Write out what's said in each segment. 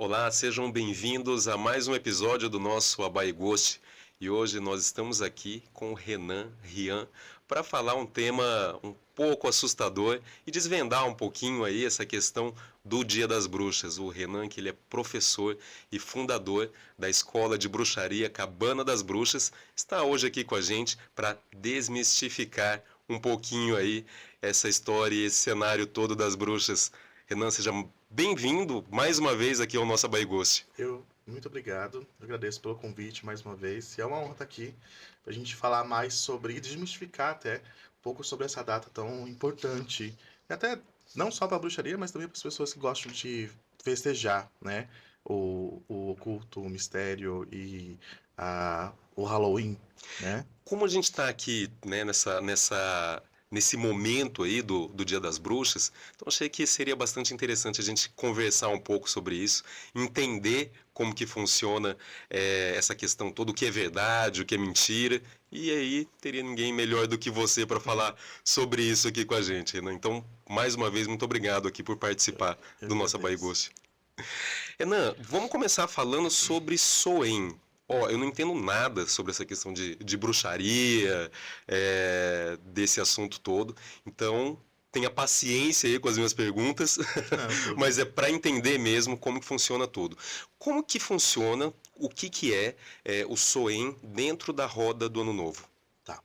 Olá, sejam bem-vindos a mais um episódio do nosso Abaighost. E hoje nós estamos aqui com o Rian, para falar um tema um pouco assustador e desvendar um pouquinho aí essa questão do Dia das Bruxas. O Renan, que ele é professor e fundador da Escola de Bruxaria Cabana das Bruxas, está hoje aqui com a gente para desmistificar um pouquinho aí essa história e esse cenário todo das bruxas. Renan, seja bem-vindo mais uma vez aqui ao nosso Abaighost. Muito obrigado, agradeço pelo convite mais uma vez. E é uma honra estar aqui para a gente falar mais sobre e desmistificar até um pouco sobre essa data tão importante. E até não só para a bruxaria, mas também para as pessoas que gostam de festejar, né? O oculto, o mistério e o Halloween, né? Como a gente está aqui, né, nesse momento aí do Dia das Bruxas, então achei que seria bastante interessante a gente conversar um pouco sobre isso, entender como que funciona essa questão toda, o que é verdade, o que é mentira, e aí teria ninguém melhor do que você para falar sobre isso aqui com a gente, né? Então, mais uma vez, muito obrigado aqui por participar Eu do nosso agradeço. Abaighost. Renan, vamos começar falando sobre Soen. Ó, eu não entendo nada sobre essa questão de bruxaria, desse assunto todo. Então, tenha paciência aí com as minhas perguntas, Não, tudo mas bem. é para entender mesmo como que funciona tudo. Como que funciona, o que que é o Soen dentro da roda do Ano Novo? Tá.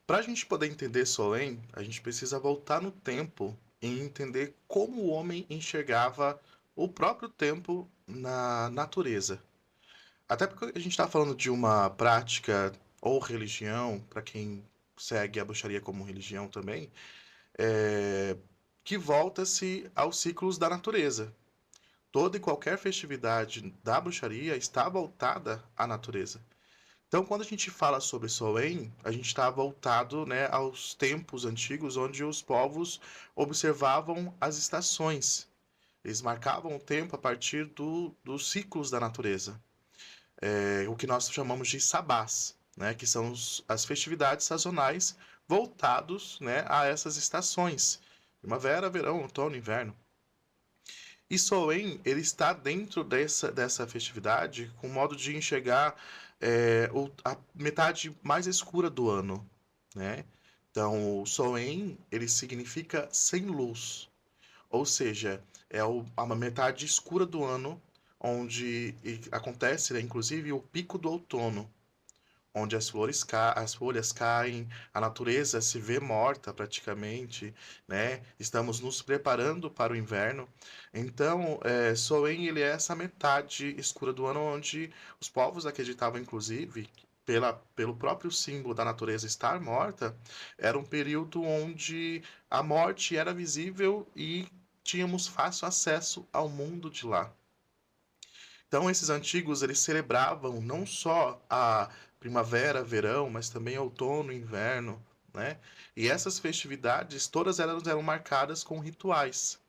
Para a gente poder entender Solem, a gente precisa voltar no tempo e entender como o homem enxergava o próprio tempo na natureza. Até porque a gente está falando de uma prática ou religião, para quem segue a bruxaria como religião também, é, que volta-se aos ciclos da natureza. Toda e qualquer festividade da bruxaria está voltada à natureza. Então, quando a gente fala sobre Soen, a gente está voltado, né, aos tempos antigos onde os povos observavam as estações. Eles marcavam o tempo a partir dos ciclos da natureza, o que nós chamamos de sabás, né, que são as festividades sazonais voltados, né, a essas estações: primavera, verão, outono, inverno. E Soen, ele está dentro dessa festividade com o modo de enxergar a metade mais escura do ano, né? Então, o Soen, ele significa sem luz, ou seja, a metade escura do ano, onde acontece, né, inclusive, o pico do outono, onde as folhas caem, a natureza se vê morta praticamente, né? Estamos nos preparando para o inverno. Então, Soen, ele é essa metade escura do ano onde os povos acreditavam, inclusive, pelo próprio símbolo da natureza estar morta, era um período onde a morte era visível e tínhamos fácil acesso ao mundo de lá. Então, esses antigos, eles celebravam não só a primavera, verão, mas também outono, inverno, né? E essas festividades, todas elas eram marcadas com rituais,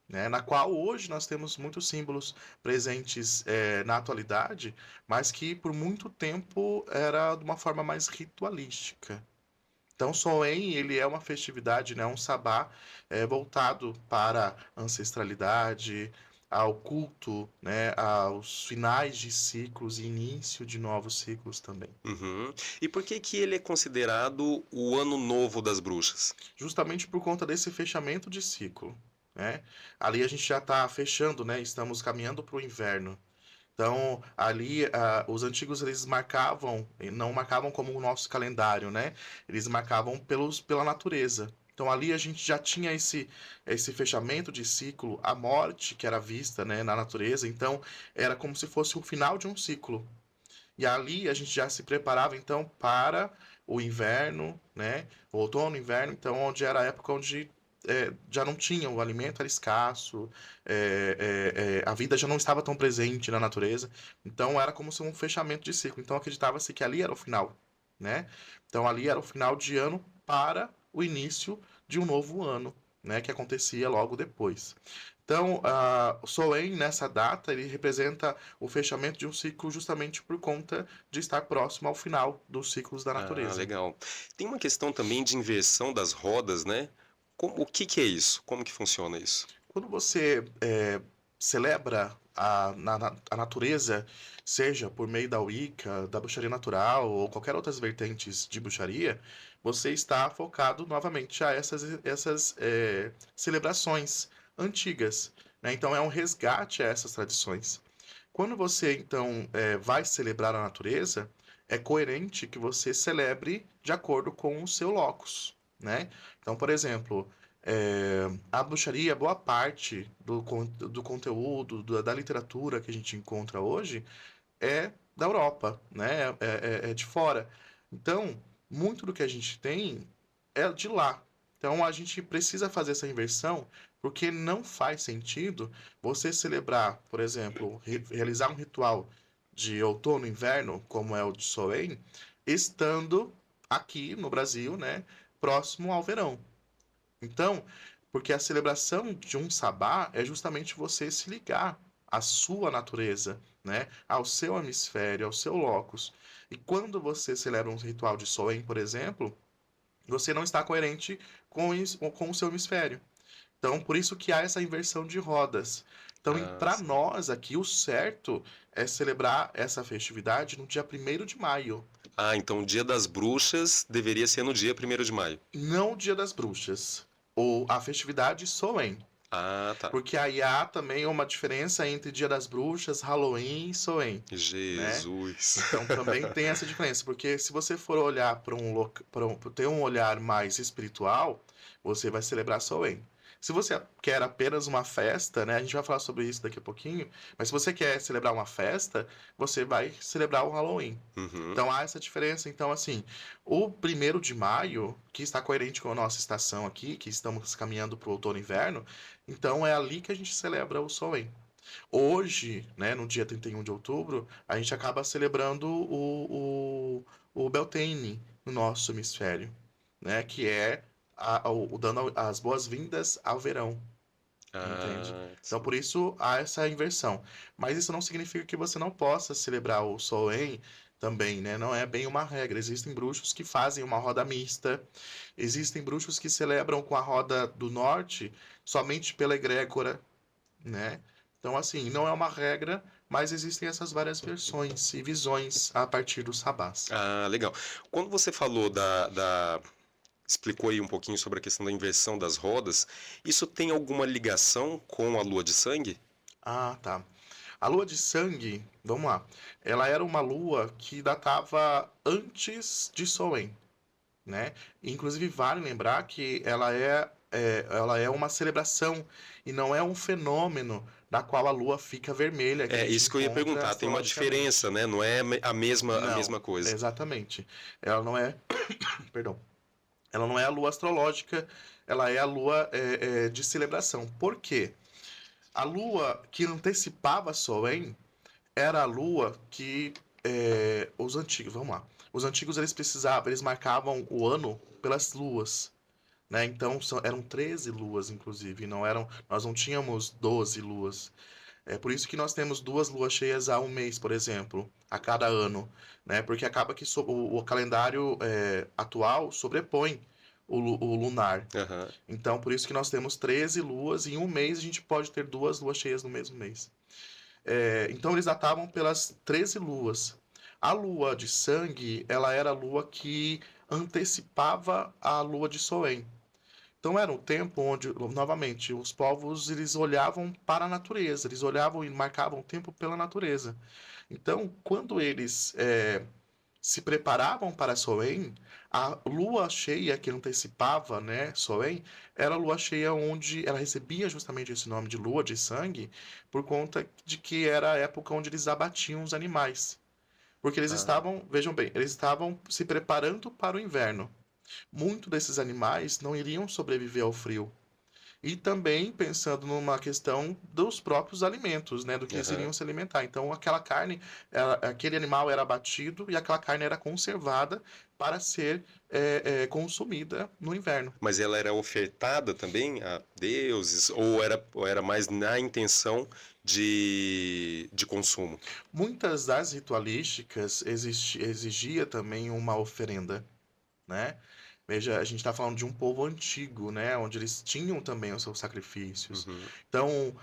né? Na qual hoje nós temos muitos símbolos presentes na atualidade, mas que por muito tempo era de uma forma mais ritualística. Então, Soen, ele é uma festividade, né, um sabá voltado para ancestralidade, ao culto, né, aos finais de ciclos e início de novos ciclos também. Uhum. E por que que ele é considerado o Ano Novo das Bruxas? Justamente por conta desse fechamento de ciclo, né? Ali a gente já está fechando, né? Estamos caminhando para o inverno. Então, ali, os antigos eles marcavam, não marcavam como o nosso calendário, né? Eles marcavam pela natureza. Então, ali a gente já tinha esse fechamento de ciclo, a morte que era vista, né, na natureza. Então, era como se fosse o final de um ciclo. E ali a gente já se preparava, então, para o inverno, né? O outono, inverno, então, onde era a época onde já não tinha, o alimento era escasso, a vida já não estava tão presente na natureza, então era como se um fechamento de ciclo. Então acreditava-se que ali era o final, né? Então ali era o final de ano para o início de um novo ano, né? Que acontecia logo depois. Então, o Solen, nessa data, ele representa o fechamento de um ciclo justamente por conta de estar próximo ao final dos ciclos da Ah, natureza. legal. Tem uma questão também de inversão das rodas, né? O que que é isso? Como que funciona isso? Quando você celebra a natureza, seja por meio da Wicca, da bruxaria natural ou qualquer outras vertentes de bruxaria, você está focado novamente a essas celebrações antigas, né? Então é um resgate a essas tradições. Quando você, então, vai celebrar a natureza, é coerente que você celebre de acordo com o seu locus, né? Então, por exemplo, a bruxaria, boa parte do conteúdo, da literatura que a gente encontra hoje é da Europa, né? É de fora. Então, muito do que a gente tem é de lá. Então, a gente precisa fazer essa inversão, porque não faz sentido você celebrar, por exemplo, realizar um ritual de outono e inverno, como é o de Soen, estando aqui no Brasil, né, próximo ao verão. Então, porque a celebração de um sabá é justamente você se ligar à sua natureza, né? Ao seu hemisfério, ao seu locus. E quando você celebra um ritual de Soen, por exemplo, você não está coerente com o seu hemisfério. Então, por isso que há essa inversão de rodas. Então, Ah, para sim. nós aqui, o certo é celebrar essa festividade no dia 1º de maio, Ah, então o Dia das Bruxas deveria ser no dia 1º de maio. não o Dia das Bruxas, ou a festividade Soen. Ah, tá. Porque aí há também uma diferença entre Dia das Bruxas, Halloween e Soen, né? Jesus. Então também tem essa diferença, porque se você for olhar ter um olhar mais espiritual, você vai celebrar Soen. Se você quer apenas uma festa, né? A gente vai falar sobre isso daqui a pouquinho, mas se você quer celebrar uma festa, você vai celebrar o Halloween. Uhum. Então há essa diferença. Então, assim, o 1º de maio, que está coerente com a nossa estação aqui, que estamos caminhando para o outono e inverno, então é ali que a gente celebra o Soen. Hoje, né, no dia 31 de outubro, a gente acaba celebrando o Beltane no nosso hemisfério, né, que é dando as boas-vindas ao verão, entende? Ah, Então, sim. por isso há essa inversão. Mas isso não significa que você não possa celebrar o Soen também, né? Não é bem uma regra. Existem bruxos que fazem uma roda mista, existem bruxos que celebram com a roda do norte somente pela egrégora, né? Então, assim, não é uma regra, mas existem essas várias versões e visões a partir dos sabás. Ah, legal. Quando você falou explicou aí um pouquinho sobre a questão da inversão das rodas, isso tem alguma ligação com a lua de sangue? Ah, tá. A lua de sangue, vamos lá. Ela era uma lua que datava antes de Soen, né? Inclusive vale lembrar que ela é uma celebração e não é um fenômeno da qual a lua fica vermelha que a É gente isso que eu ia encontra perguntar. Tem uma diferença, astrologicamente. né? Não é a mesma Não, coisa. exatamente. Ela não é, perdão, ela não é a lua astrológica, ela é a lua de celebração. Por quê? A lua que antecipava Soen era a lua que os antigos, vamos lá. Os antigos eles precisavam, eles marcavam o ano pelas luas, né? Então eram 13 luas, inclusive, nós não tínhamos 12 luas. É por isso que nós temos duas luas cheias a um mês, por exemplo, a cada ano, né? Porque acaba que o calendário atual sobrepõe o lunar. Aham. Então, por isso que nós temos 13 luas e em um mês a gente pode ter duas luas cheias no mesmo mês. Então eles datavam pelas 13 luas. A lua de sangue, ela era a lua que antecipava a lua de Soen. Então era um tempo onde, novamente, os povos eles olhavam para a natureza, eles olhavam e marcavam o tempo pela natureza. Então, quando eles se preparavam para Soen, a lua cheia que antecipava, né, Soen, era a lua cheia onde ela recebia justamente esse nome de lua de sangue, por conta de que era a época onde eles abatiam os animais. Porque eles Ah, estavam, vejam bem, eles estavam se preparando para o inverno. Muitos desses animais não iriam sobreviver ao frio. E também pensando numa questão dos próprios alimentos, né, do que eles aham. iriam se alimentar. Então, aquela carne, aquele animal era abatido e aquela carne era conservada para ser consumida no inverno. Mas ela era ofertada também a deuses ou era mais na intenção de consumo? Muitas das ritualísticas exigia também uma oferenda, né? Veja, a gente está falando de um povo antigo, né? Onde eles tinham também os seus sacrifícios. Uhum. Então,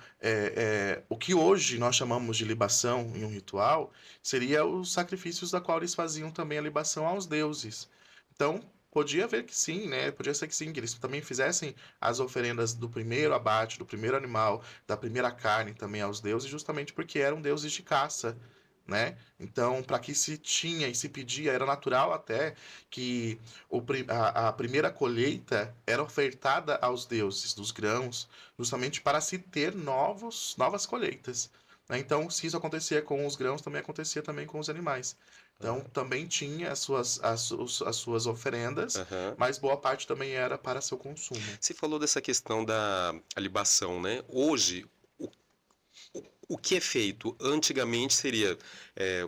o que hoje nós chamamos de libação em um ritual seria os sacrifícios da qual eles faziam também a libação aos deuses. Então, podia ver que sim, né? Podia ser que sim, que eles também fizessem as oferendas do primeiro abate, do primeiro animal, da primeira carne também aos deuses, justamente porque eram deuses de caça, né? Então, para que se tinha e se pedia, era natural até que a primeira colheita era ofertada aos deuses dos grãos, justamente para se ter novas colheitas, né? Então, se isso acontecia com os grãos, também acontecia também com os animais. Então, Ah, também tinha as suas oferendas, aham. mas boa parte também era para seu consumo. Você falou dessa questão da libação, né? Hoje, o, o que é feito antigamente seria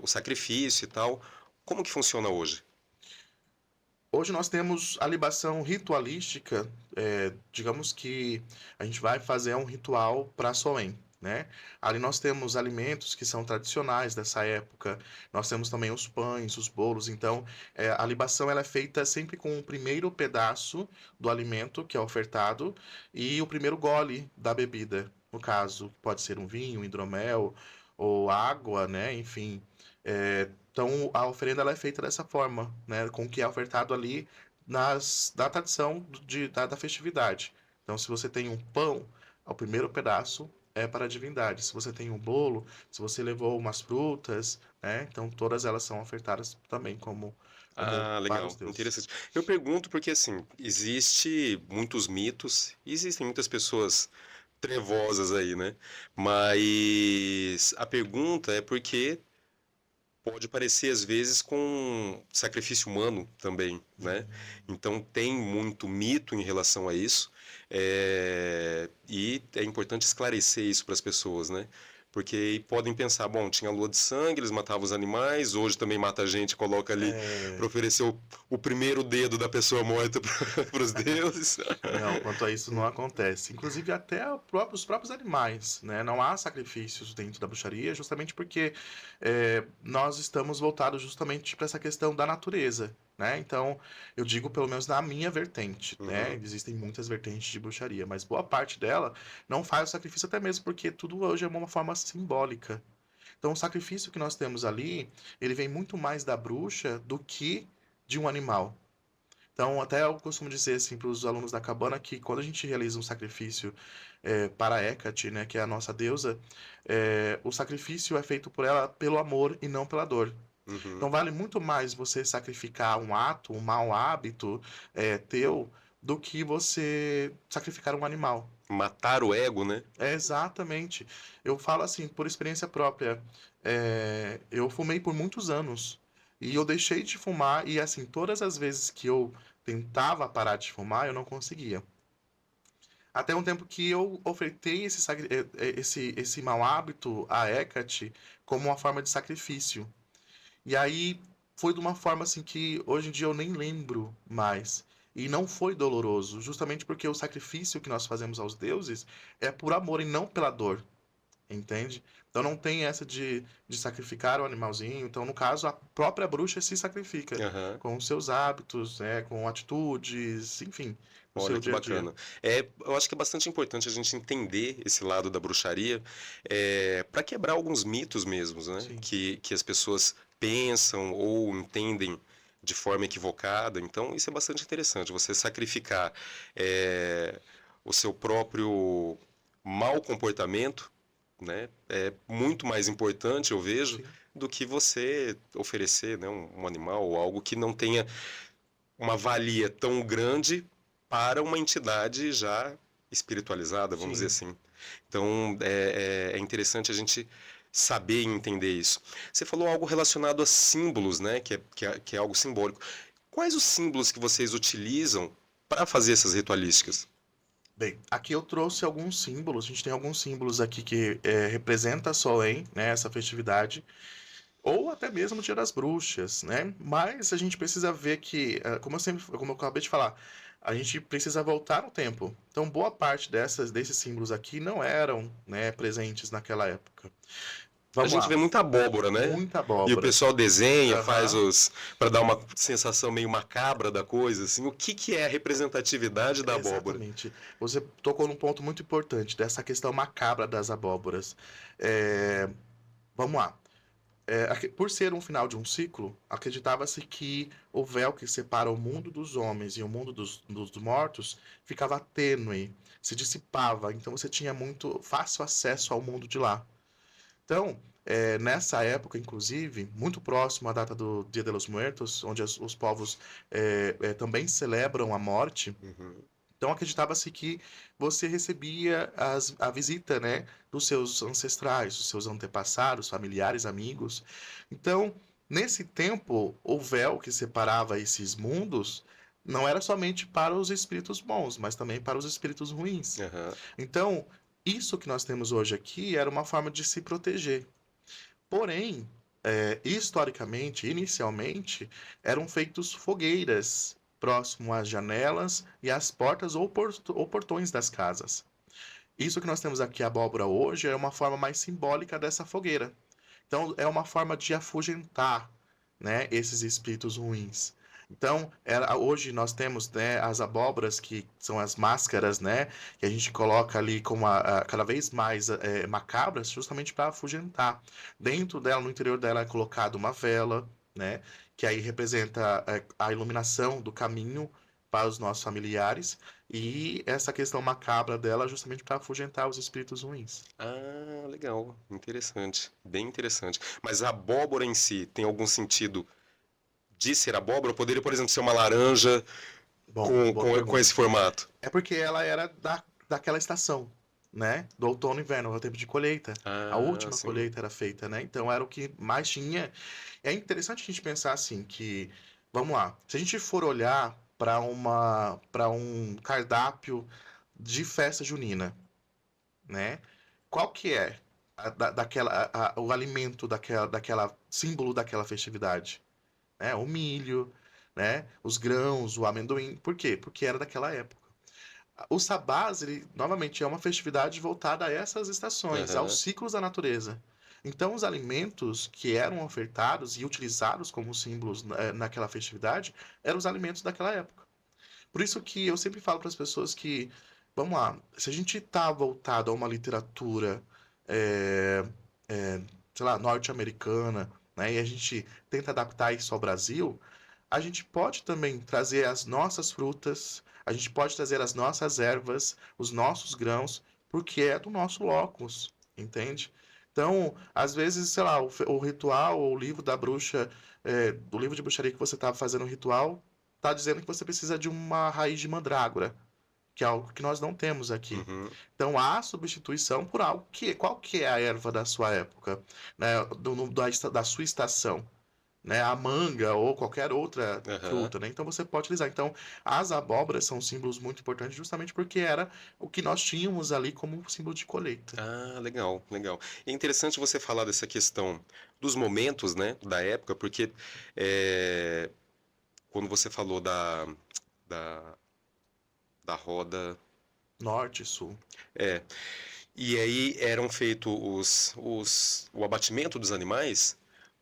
o sacrifício e tal. Como que funciona hoje? Hoje nós temos a libação ritualística, digamos que a gente vai fazer um ritual para Soen, né? Ali nós temos alimentos que são tradicionais dessa época, nós temos também os pães, os bolos, então a libação ela é feita sempre com o primeiro pedaço do alimento que é ofertado e o primeiro gole da bebida, no caso, pode ser um vinho, um hidromel ou água, né? Enfim, então, a oferenda ela é feita dessa forma, né? Com o que é ofertado ali da tradição da festividade. Então, se você tem um pão, o primeiro pedaço é para a divindade. Se você tem um bolo, se você levou umas frutas, né? Então, todas elas são ofertadas também como Ah, para os legal, deuses. interessante. Eu pergunto porque assim, existe muitos mitos, e existem muitas pessoas trevosas aí, né? Mas a pergunta é porque pode parecer às vezes com sacrifício humano também, né? Hum. Então tem muito mito em relação a isso, e é importante esclarecer isso para as pessoas, né? Porque aí podem pensar, bom, tinha lua de sangue, eles matavam os animais, hoje também mata a gente, coloca ali para É, oferecer o primeiro dedo da pessoa morta para os deuses. Não, quanto a isso não acontece. Inclusive até os próprios animais, né? Não há sacrifícios dentro da bruxaria, justamente porque nós estamos voltados justamente para essa questão da natureza, né? Então, eu digo pelo menos na minha vertente, né? Uhum. Existem muitas vertentes de bruxaria, mas boa parte dela não faz o sacrifício até mesmo porque tudo hoje é uma forma simbólica. Então, o sacrifício que nós temos ali, ele vem muito mais da bruxa do que de um animal. Então, até eu costumo dizer assim para os alunos da cabana que quando a gente realiza um sacrifício para Hecate, né, que é a nossa deusa, o sacrifício é feito por ela pelo amor e não pela dor. Então, Uhum. vale muito mais você sacrificar um ato, um mau hábito teu, do que você sacrificar um animal. Matar o ego, né? É exatamente. Eu falo assim, por experiência própria. Eu fumei por muitos anos. E eu deixei de fumar, e assim, todas as vezes que eu tentava parar de fumar, eu não conseguia. Até um tempo que eu ofertei esse mau hábito a Hecate como uma forma de sacrifício. E aí foi de uma forma assim que hoje em dia eu nem lembro mais. E não foi doloroso, justamente porque o sacrifício que nós fazemos aos deuses é por amor e não pela dor, entende? Então não tem essa de sacrificar o animalzinho. Então, no caso, a própria bruxa se sacrifica Aham. com os seus hábitos, né, com atitudes, enfim, no Olha seu que dia a dia. bacana. Eu acho que é bastante importante a gente entender esse lado da bruxaria, para quebrar alguns mitos mesmos, né? Sim, Que as pessoas pensam ou entendem de forma equivocada. Então, isso é bastante interessante. Você sacrificar o seu próprio mau comportamento, né? É muito mais importante, eu vejo, sim. do que você oferecer, né, um animal ou algo que não tenha uma valia tão grande para uma entidade já espiritualizada, vamos dizer Sim. assim. Então é interessante a gente saber e entender isso. Você falou algo relacionado a símbolos, né? Que é algo simbólico. Quais os símbolos que vocês utilizam para fazer essas ritualísticas? Bem, aqui eu trouxe alguns símbolos. A gente tem alguns símbolos aqui que representa a Solen, né, essa festividade, ou até mesmo o Dia das Bruxas, né? Mas a gente precisa ver que, como eu acabei de falar, a gente precisa voltar no tempo. Então, boa parte desses símbolos aqui não eram, né, presentes naquela época. A Vamos gente vê lá. muita abóbora, né? Muita E o abóbora. pessoal desenha, faz Aham. os para dar uma sensação meio macabra da coisa, assim. O que que é a representatividade da abóbora? Exatamente. Você tocou num ponto muito importante dessa questão macabra das abóboras. É, vamos lá. Por ser um final de um ciclo, acreditava-se que o véu que separa o mundo dos homens e o mundo dos mortos ficava tênue, se dissipava, então você tinha muito fácil acesso ao mundo de lá. Então, nessa época, inclusive, muito próximo à data do Dia de los Muertos, onde os povos também celebram a morte, Uhum. então acreditava-se que você recebia a visita, né, dos seus ancestrais, dos seus antepassados, familiares, amigos. Então, nesse tempo, o véu que separava esses mundos não era somente para os espíritos bons, mas também para os espíritos ruins. Aham. Então, isso que nós temos hoje aqui era uma forma de se proteger. Porém, historicamente, inicialmente, eram feitos fogueiras próximo às janelas e às portas ou portões das casas. Isso que nós temos aqui, a abóbora, hoje, é uma forma mais simbólica dessa fogueira. Então, é uma forma de afugentar, né, esses espíritos ruins. Então, hoje nós temos, né, as abóboras, que são as máscaras, né, que a gente coloca ali como cada vez mais macabras, justamente para afugentar. Dentro dela, no interior dela, é colocada uma vela, né, que aí representa a iluminação do caminho para os nossos familiares, e essa questão macabra dela, justamente para afugentar os espíritos ruins. Ah, legal. Interessante. Bem interessante. Mas a abóbora em si tem algum sentido de ser abóbora? Ou poderia, por exemplo, ser uma laranja Bom, boa com esse pergunta. formato? É porque ela era daquela estação, né? Do outono e inverno, era o tempo de colheita. A Ah, última sim. colheita era feita, né? Então era o que mais tinha. É interessante a gente pensar assim que, vamos lá, se a gente for olhar para um cardápio de festa junina, né? Qual que é o alimento daquela símbolo daquela festividade? Né? O milho, né? Os grãos, o amendoim. Por quê? Porque era daquela época. O Sabás, ele, novamente, é uma festividade voltada a essas estações, aos Aham. ciclos da natureza. Então, os alimentos que eram ofertados e utilizados como símbolos naquela festividade eram os alimentos daquela época. Por isso que eu sempre falo para as pessoas que, vamos lá, se a gente está voltado a uma literatura, é, é, sei lá, norte-americana, né, e a gente tenta adaptar isso ao Brasil, a gente pode também trazer as nossas frutas, a gente pode trazer as nossas ervas, os nossos grãos, porque é do nosso locus, entende? Então, às vezes, sei lá, o ritual ou o livro da bruxa, do livro de bruxaria que você está fazendo o ritual, está dizendo que você precisa de uma raiz de mandrágora, que é algo que nós não temos aqui. Uhum. Então, há substituição por algo que, qual que é a erva da sua época, né, da sua estação? Né, a manga ou qualquer outra Aham. fruta, né? Então você pode utilizar. Então, as abóboras são símbolos muito importantes justamente porque era o que nós tínhamos ali como um símbolo de colheita. Ah, legal, legal. É interessante você falar dessa questão dos momentos, né, da época, porque é, quando você falou da, da roda, Norte, sul. é, e aí eram feitos o abatimento dos animais,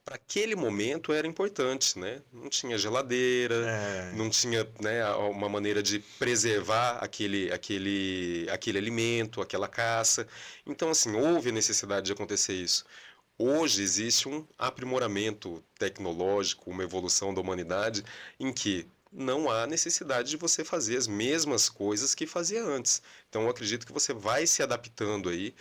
para aquele momento era importante, né? Não tinha geladeira, É, não tinha, né, uma maneira de preservar aquele alimento, aquela caça. Então, assim, houve necessidade de acontecer isso. Hoje existe um aprimoramento tecnológico, uma evolução da humanidade, em que não há necessidade de você fazer as mesmas coisas que fazia antes. Então, eu acredito que você vai se adaptando aí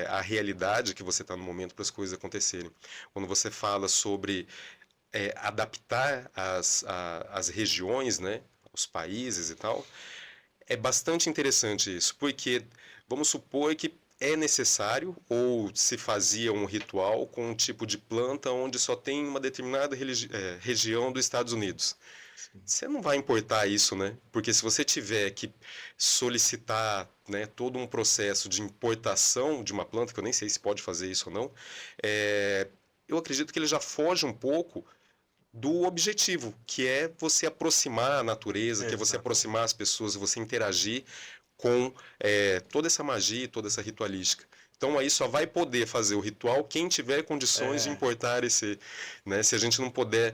à realidade que você está no momento para as coisas acontecerem. Quando você fala sobre adaptar as regiões, né, os países e tal, é bastante interessante isso, porque vamos supor que é necessário ou se fazia um ritual com um tipo de planta onde só tem uma determinada região dos Estados Unidos. sim. Você não vai importar isso, né? Porque se você tiver que solicitar, né, todo um processo de importação de uma planta, que eu nem sei se pode fazer isso ou não, eu acredito que ele já foge um pouco do objetivo, que é você aproximar a natureza, que é você aproximar Exatamente. as pessoas, você interagir com toda essa magia, toda essa ritualística. Então aí só vai poder fazer o ritual quem tiver condições de É, importar esse, né? Se a gente não puder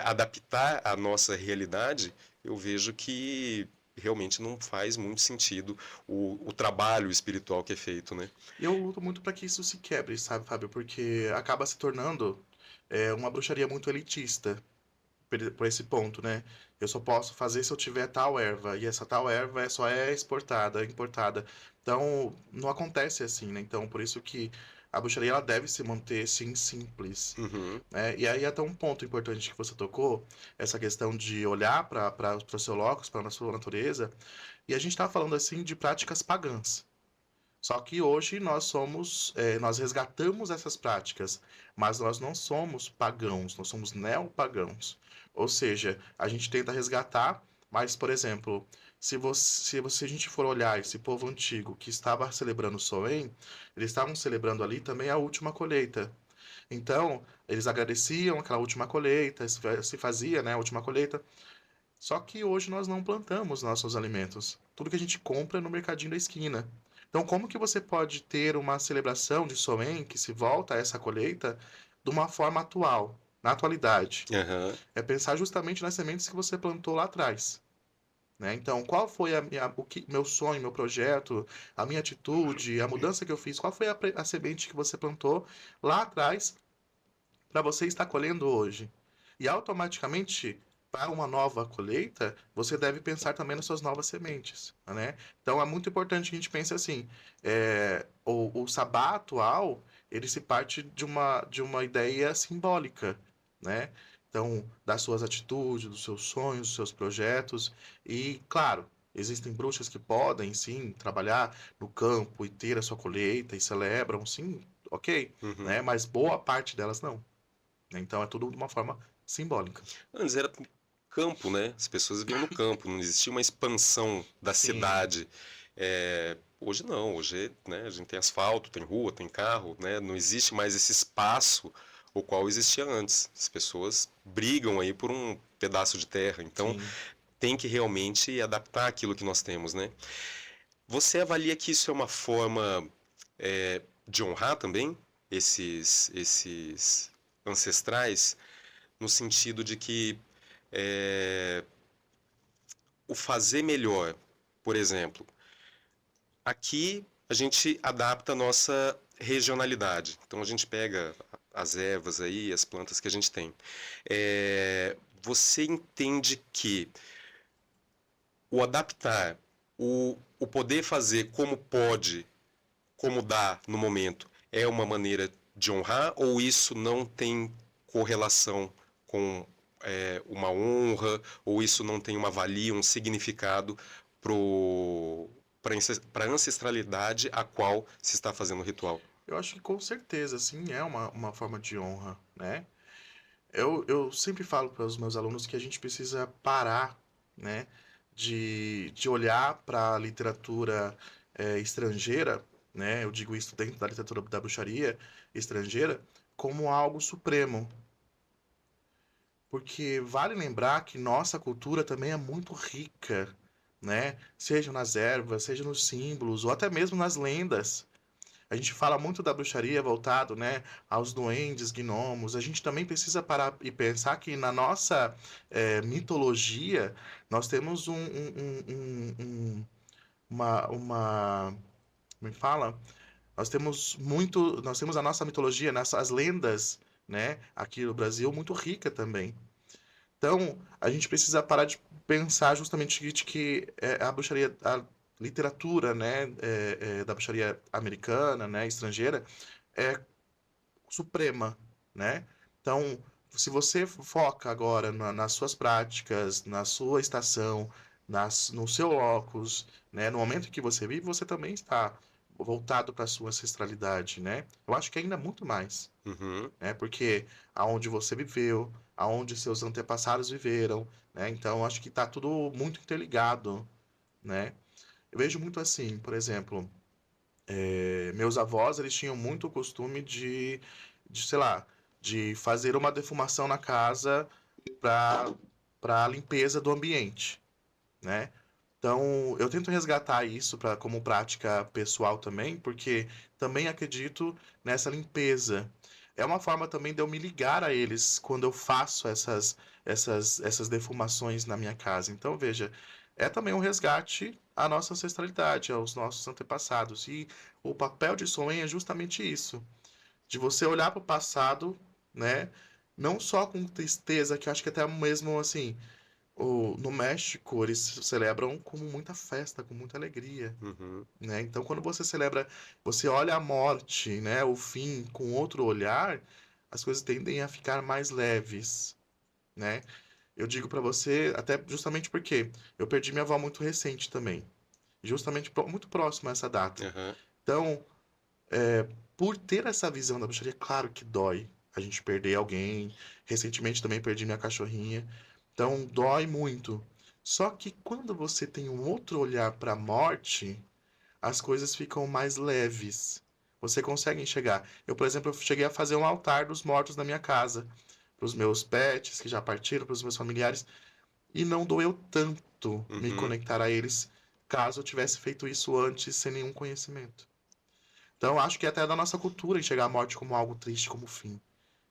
adaptar a nossa realidade, eu vejo que realmente não faz muito sentido o trabalho espiritual que é feito, né? e eu luto muito para que isso se quebre, sabe, Fábio? Porque acaba se tornando uma bruxaria muito elitista por esse ponto, né? Eu só posso fazer se eu tiver tal erva, e essa tal erva só é exportada, importada. Então, não acontece assim, né? Então, por isso que a bruxaria ela deve se manter, sim, simples. Uhum, Né? E aí até um ponto importante que você tocou, essa questão de olhar para o seu locus, para a sua natureza, e a gente está falando assim de práticas pagãs. Só que hoje nós resgatamos essas práticas, mas nós não somos pagãos, nós somos neopagãos. Ou seja, a gente tenta resgatar, mas, por exemplo, se a gente for olhar esse povo antigo que estava celebrando o Soen, eles estavam celebrando ali também a última colheita. Então, eles agradeciam aquela última colheita, se fazia, né, a última colheita. Só que hoje nós não plantamos nossos alimentos. Tudo que a gente compra é no mercadinho da esquina. Então, como que você pode ter uma celebração de Soen que se volta a essa colheita de uma forma atual, na atualidade? aham, É pensar justamente nas sementes que você plantou lá atrás. Né? Então, qual foi meu sonho, meu projeto, a minha atitude, a mudança que eu fiz? Qual foi a semente que você plantou lá atrás para você estar colhendo hoje? E automaticamente, para uma nova colheita, você deve pensar também nas suas novas sementes, né? Então é muito importante que a gente pense assim, o sabá atual, ele se parte de uma ideia simbólica, né? Então, das suas atitudes, dos seus sonhos, dos seus projetos. E, claro, existem bruxas que podem, sim, trabalhar no campo e ter a sua colheita e celebram, sim, ok, né? uhum. Mas boa parte delas não. Né? Então é tudo de uma forma simbólica. Antes era campo, né? As pessoas viviam no campo, não existia uma expansão da Sim, cidade. Hoje não, hoje, né, a gente tem asfalto, tem rua, tem carro, né? Não existe mais esse espaço o qual existia antes. As pessoas brigam aí por um pedaço de terra, então sim. tem que realmente adaptar aquilo que nós temos, né? Você avalia que isso é uma forma de honrar também esses ancestrais, no sentido de que é, o fazer melhor, por exemplo, aqui a gente adapta a nossa regionalidade. Então a gente pega as ervas aí, as plantas que a gente tem. Você entende que o adaptar, o poder fazer como pode, como dá no momento, é uma maneira de honrar ou isso não tem correlação com uma honra ou isso não tem uma valia, um significado para a ancestralidade a qual se está fazendo o ritual? Eu acho que com certeza, sim, é uma forma de honra, né? Eu sempre falo para os meus alunos que a gente precisa parar, né, de olhar para a literatura estrangeira, né? Eu digo isso dentro da literatura da bruxaria estrangeira, como algo supremo. Porque vale lembrar que nossa cultura também é muito rica, né? Seja nas ervas, seja nos símbolos, ou até mesmo nas lendas. A gente fala muito da bruxaria voltado, né, aos duendes, gnomos. A gente também precisa parar e pensar que na nossa mitologia nós temos como é que fala? Nós temos a nossa mitologia, as lendas, né, aqui no Brasil muito rica também. Então, a gente precisa parar de pensar justamente de que a bruxaria, a literatura, né, da bruxaria americana, né, estrangeira, é suprema, né? Então, se você foca agora nas suas práticas, na sua estação, no seu locus, né, no momento em que você vive, você também está voltado para a sua ancestralidade, né? Eu acho que ainda muito mais, Uhum, né? Porque aonde você viveu, aonde seus antepassados viveram, né? Então acho que está tudo muito interligado, né? Eu vejo muito assim, por exemplo, meus avós eles tinham muito o costume sei lá, de fazer uma defumação na casa para limpeza do ambiente, né? Então, eu tento resgatar isso como prática pessoal também, porque também acredito nessa limpeza. É uma forma também de eu me ligar a eles quando eu faço essas defumações na minha casa. Então, veja, é também um resgate à nossa ancestralidade, aos nossos antepassados. E o papel de Soen é justamente isso, de você olhar para o passado, né? Não só com tristeza, que eu acho que até mesmo assim no México, eles celebram com muita festa, com muita alegria, Uhum. né? Então, quando você celebra, você olha a morte, né, o fim com outro olhar, as coisas tendem a ficar mais leves, né? Eu digo pra você, até justamente porque eu perdi minha avó muito recente também, justamente muito próximo a essa data. Aham. Então, por ter essa visão da bruxaria, claro que dói a gente perder alguém. Recentemente também perdi minha cachorrinha. Então dói muito. Só que quando você tem um outro olhar para a morte, as coisas ficam mais leves. Você consegue enxergar. Eu, por exemplo, eu cheguei a fazer um altar dos mortos na minha casa, para os meus pets que já partiram, para os meus familiares, e não doeu tanto me Uhum. conectar a eles, caso eu tivesse feito isso antes sem nenhum conhecimento. Então, acho que é até da nossa cultura enxergar a morte como algo triste, como fim,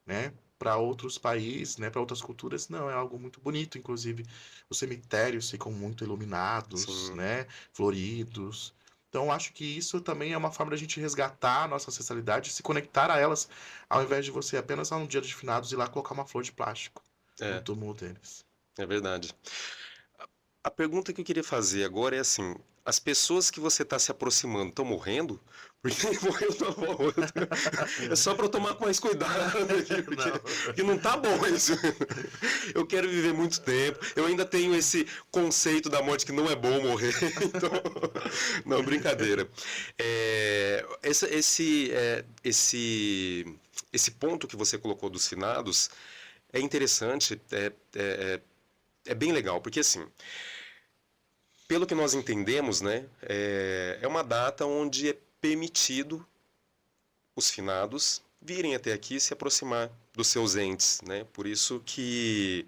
né? Para outros países, né? Para outras culturas, não, é algo muito bonito. Inclusive, os cemitérios ficam muito iluminados, Sim. né? Floridos. Então, acho que isso também é uma forma da gente resgatar a nossa ancestralidade, se conectar a elas, ao invés de você apenas no dia de finados ir lá colocar uma flor de plástico no É, túmulo deles. é verdade. A pergunta que eu queria fazer agora é assim: as pessoas que você está se aproximando estão morrendo? Porque morreu tua avó. É só para eu tomar mais cuidado aqui, porque Não. não tá bom isso. Eu quero viver muito tempo. Eu ainda tenho esse conceito da morte que não é bom morrer. Então, não, brincadeira. Esse ponto que você colocou dos finados é interessante, é bem legal, porque assim, pelo que nós entendemos, né, é uma data onde é permitido os finados virem até aqui e se aproximar dos seus entes, né? Por isso que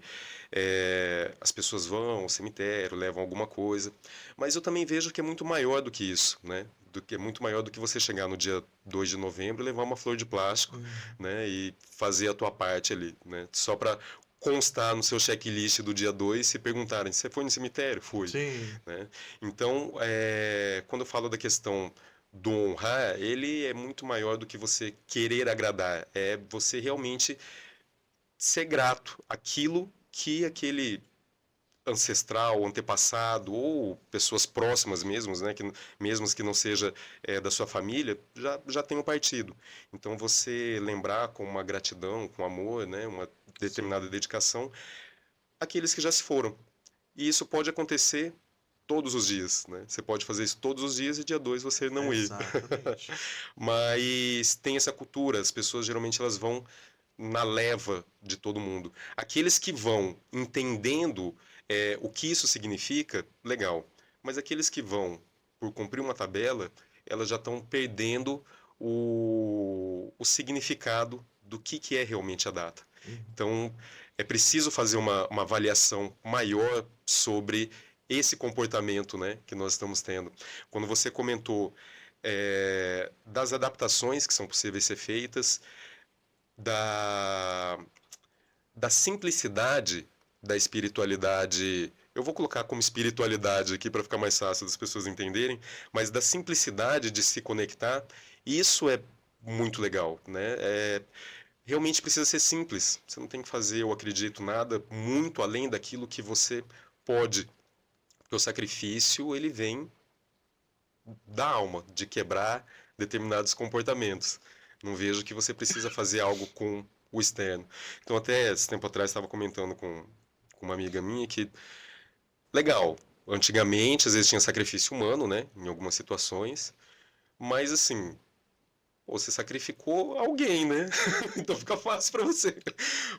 as pessoas vão ao cemitério, levam alguma coisa. Mas eu também vejo que é muito maior do que isso, né? É muito maior do que você chegar no dia 2 de novembro e levar uma flor de plástico, né? E fazer a tua parte ali, né? Só para constar no seu checklist do dia 2 se perguntarem, você foi no cemitério? Fui. Sim, Né? Então, quando eu falo da questão do honrar, ele é muito maior do que você querer agradar. É você realmente ser grato àquilo que aquele ancestral, antepassado ou pessoas próximas mesmo, né, que mesmo que não seja da sua família, já tenham partido. Então você lembrar com uma gratidão, com amor, né, uma determinada sim, dedicação, aqueles que já se foram. E isso pode acontecer todos os dias, né? Você pode fazer isso todos os dias e dia 2 você não ir. exatamente. Mas tem essa cultura, as pessoas geralmente elas vão na leva de todo mundo. Aqueles que vão entendendo o que isso significa, legal. Mas aqueles que vão por cumprir uma tabela, elas já estão perdendo o significado do que é realmente a data. Uhum. Então, é preciso fazer uma avaliação maior sobre esse comportamento, né, que nós estamos tendo. Quando você comentou das adaptações que são possíveis ser feitas, da, da simplicidade da espiritualidade. Eu vou colocar como espiritualidade aqui para ficar mais fácil das pessoas entenderem, mas da simplicidade de se conectar, isso é muito legal, né? Realmente precisa ser simples. Você não tem que fazer, eu acredito, nada muito além daquilo que você pode. Porque o sacrifício, ele vem da alma, de quebrar determinados comportamentos. Não vejo que você precisa fazer algo com o externo. Então, até esse tempo atrás, estava comentando com uma amiga minha que, legal, antigamente, às vezes tinha sacrifício humano, né, em algumas situações, mas assim, você sacrificou alguém, né? Então fica fácil para você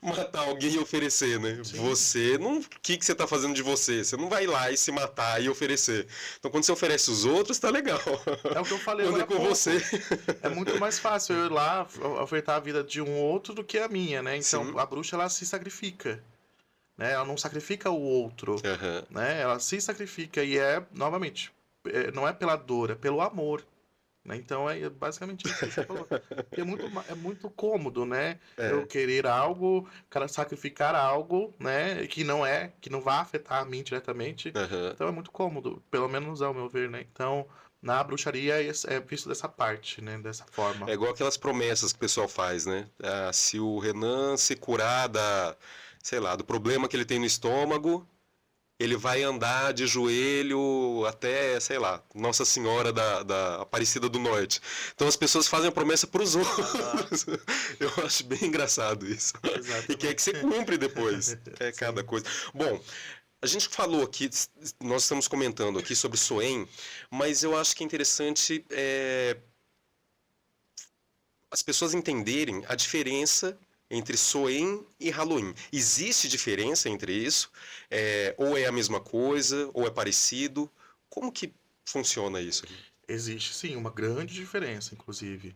matar alguém e oferecer, né? Sim. Você não. O que você tá fazendo de você? Você não vai lá e se matar e oferecer. Então quando você oferece os outros, tá legal. É o que eu falei Quando agora é há com você. pouco. É muito mais fácil eu ir lá ofertar a vida de um outro do que a minha, né? Então Sim, a bruxa ela se sacrifica. né? Ela não sacrifica o outro, Aham. né? Ela se sacrifica e novamente, não é pela dor, é pelo amor, né? Então é basicamente isso que você falou. Porque é muito cômodo, né? Eu É. querer algo, cara, sacrificar algo, né? Que não vai afetar a mim diretamente. Aham. Então é muito cômodo, pelo menos ao meu ver, né? Então, na bruxaria é visto dessa parte, né? Dessa É forma. igual aquelas promessas que o pessoal faz, né? Ah, se o Renan se curar sei lá, do problema que ele tem no estômago, ele vai andar de joelho até, sei lá, Nossa Senhora da Aparecida do Norte. Então as pessoas fazem a promessa para os Aham, outros. Eu acho bem engraçado isso. E quer que exatamente. você cumpre depois. É cada Sim. coisa. Bom, a gente falou aqui, nós estamos comentando aqui sobre Soen, mas eu acho que é interessante as pessoas entenderem a diferença entre Soen e Halloween. Existe diferença entre isso? Ou é a mesma coisa, ou é parecido? Como que funciona isso? Existe sim uma grande diferença, inclusive.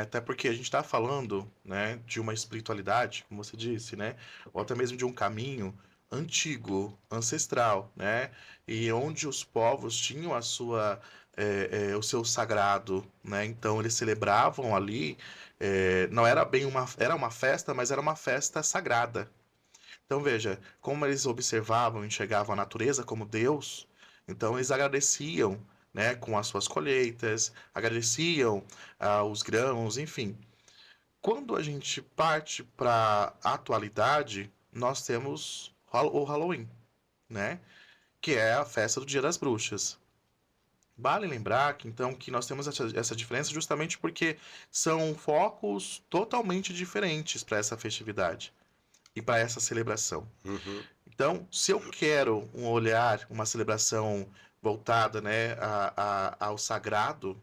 Até porque a gente está falando, né, de uma espiritualidade, como você disse, né, ou até mesmo de um caminho antigo, ancestral, né, e onde os povos tinham o seu sagrado, né, então eles celebravam ali, não era bem era uma festa, mas era uma festa sagrada. Então veja, como eles observavam e enxergavam a natureza como Deus, então eles agradeciam, né, com as suas colheitas, agradeciam os grãos, enfim. Quando a gente parte para a atualidade, nós temos o Halloween, né, que é a festa do Dia das Bruxas. Vale lembrar que então que nós temos essa diferença justamente porque são focos totalmente diferentes para essa festividade e para essa celebração. Uhum. Então, se eu quero um olhar, uma celebração voltada, né, ao sagrado,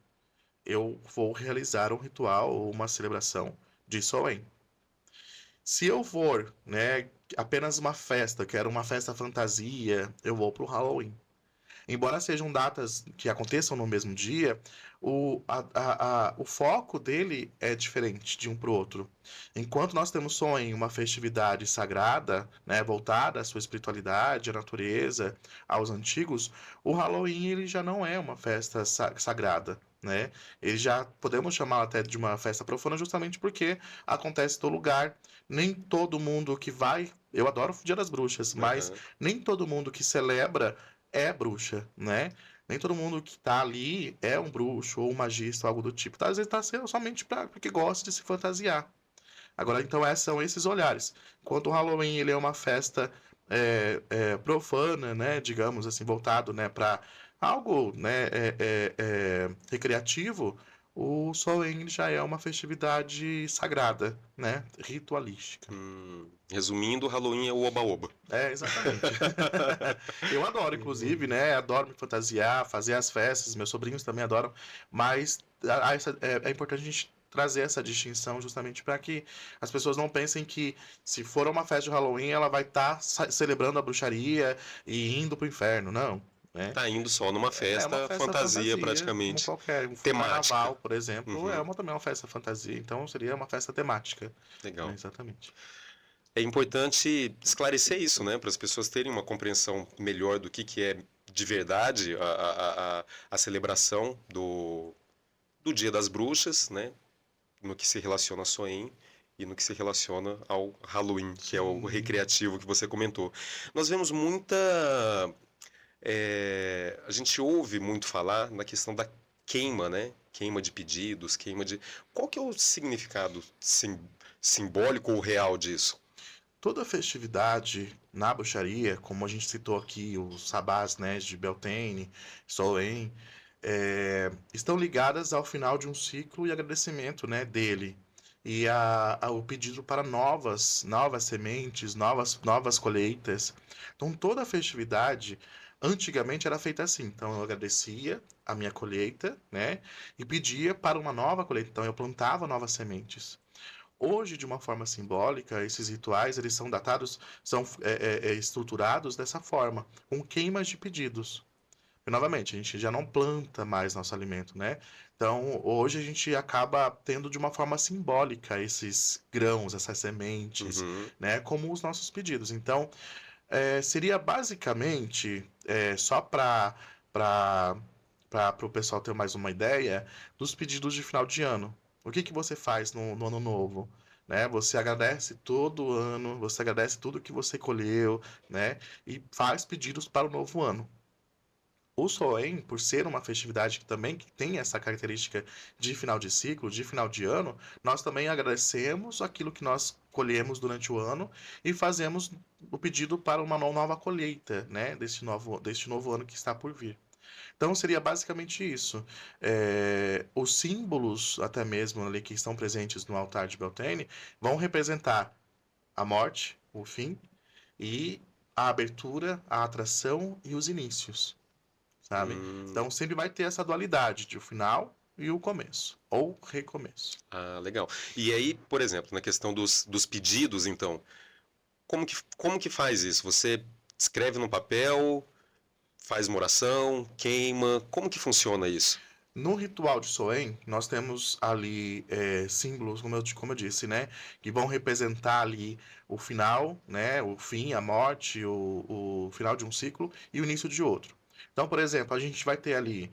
eu vou realizar um ritual ou uma celebração de Soen. Se eu for, né, apenas uma festa, quero uma festa fantasia, eu vou para o Halloween. Embora sejam datas que aconteçam no mesmo dia, o foco dele é diferente de um para o outro. Enquanto nós temos só em uma festividade sagrada, né, voltada à sua espiritualidade, à natureza, aos antigos, o Halloween ele já não é uma festa sagrada. Né? Ele já podemos chamar até de uma festa profana justamente porque acontece em todo lugar. Nem todo mundo que vai. Eu adoro o Dia das Bruxas, mas Aham. nem todo mundo que celebra é bruxa, né? Nem todo mundo que tá ali é um bruxo ou um magista, algo do tipo. Tá, às vezes tá sendo somente porque gosta de se fantasiar. Agora, então, são esses olhares. Enquanto o Halloween ele é uma festa profana, né? Digamos assim, voltado, né, para algo, né, recreativo, o Halloween já é uma festividade sagrada, né? Ritualística. Resumindo, Halloween é o oba-oba. É, exatamente. Eu adoro, inclusive, né? Adoro me fantasiar, fazer as festas, meus sobrinhos também adoram, mas é importante a gente trazer essa distinção justamente para que as pessoas não pensem que se for uma festa de Halloween, ela vai estar celebrando a bruxaria e indo pro inferno. Não, né? Tá indo só numa É uma festa festa fantasia, fantasia, como praticamente. qualquer. O Temática. carnaval, por exemplo, Uhum. também uma festa fantasia, então seria uma festa temática, né? Legal. Exatamente. É importante esclarecer isso, né, para as pessoas terem uma compreensão melhor do que é de verdade a celebração do Dia das Bruxas, né, no que se relaciona a Soen e no que se relaciona ao Halloween, que é o Sim. recreativo que você comentou. Nós vemos a gente ouve muito falar na questão da queima, né? Queima de pedidos, queima de. Qual que é o significado simbólico ou real disso? Toda festividade na bruxaria, como a gente citou aqui, os sabás, né, de Beltane, Solem, estão ligadas ao final de um ciclo e agradecimento, né, dele. E ao pedido para novas sementes, novas colheitas. Então, toda festividade, antigamente, era feita assim. Então, eu agradecia a minha colheita, né, e pedia para uma nova colheita. Então, eu plantava novas sementes. Hoje, de uma forma simbólica, esses rituais eles são datados, são estruturados dessa forma, com queimas de pedidos. Porque, novamente, a gente já não planta mais nosso alimento, né? Então, hoje a gente acaba tendo de uma forma simbólica esses grãos, essas sementes, Uhum. né? Como os nossos pedidos. Então, seria basicamente, só para o pessoal ter mais uma ideia, dos pedidos de final de ano. O que que você faz no ano novo? Né? Você agradece todo ano, você agradece tudo que você colheu, né? E faz pedidos para o novo ano. O Soen, por ser uma festividade que também que tem essa característica de final de ciclo, de final de ano, nós também agradecemos aquilo que nós colhemos durante o ano e fazemos o pedido para uma nova colheita, né, deste novo ano que está por vir. Então seria basicamente isso. Os símbolos, até mesmo ali que estão presentes no altar de Beltane, vão representar a morte, o fim, e a abertura, a atração e os inícios, sabe? Hum. Então sempre vai ter essa dualidade de o final e o começo, ou recomeço. Ah, legal. E aí, por exemplo, na questão dos pedidos, então, como que faz isso? Você escreve no papel, faz uma oração, queima, como que funciona isso? No ritual de Soen, nós temos ali símbolos, como eu disse, né? Que vão representar ali o final, né? O fim, a morte, o final de um ciclo e o início de outro. Então, por exemplo, a gente vai ter ali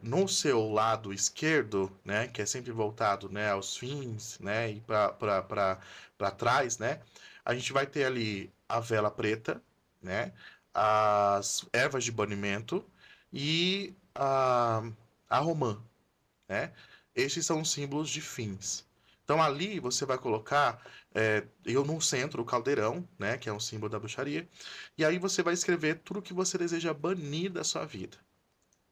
no seu lado esquerdo, né? Que é sempre voltado, né, aos fins, né? E para trás, né? A gente vai ter ali a vela preta, né? As ervas de banimento e a romã, né? Estes são os símbolos de fins. Então ali você vai colocar, eu no centro, o caldeirão, né? Que é um símbolo da bruxaria. E aí você vai escrever tudo que você deseja banir da sua vida,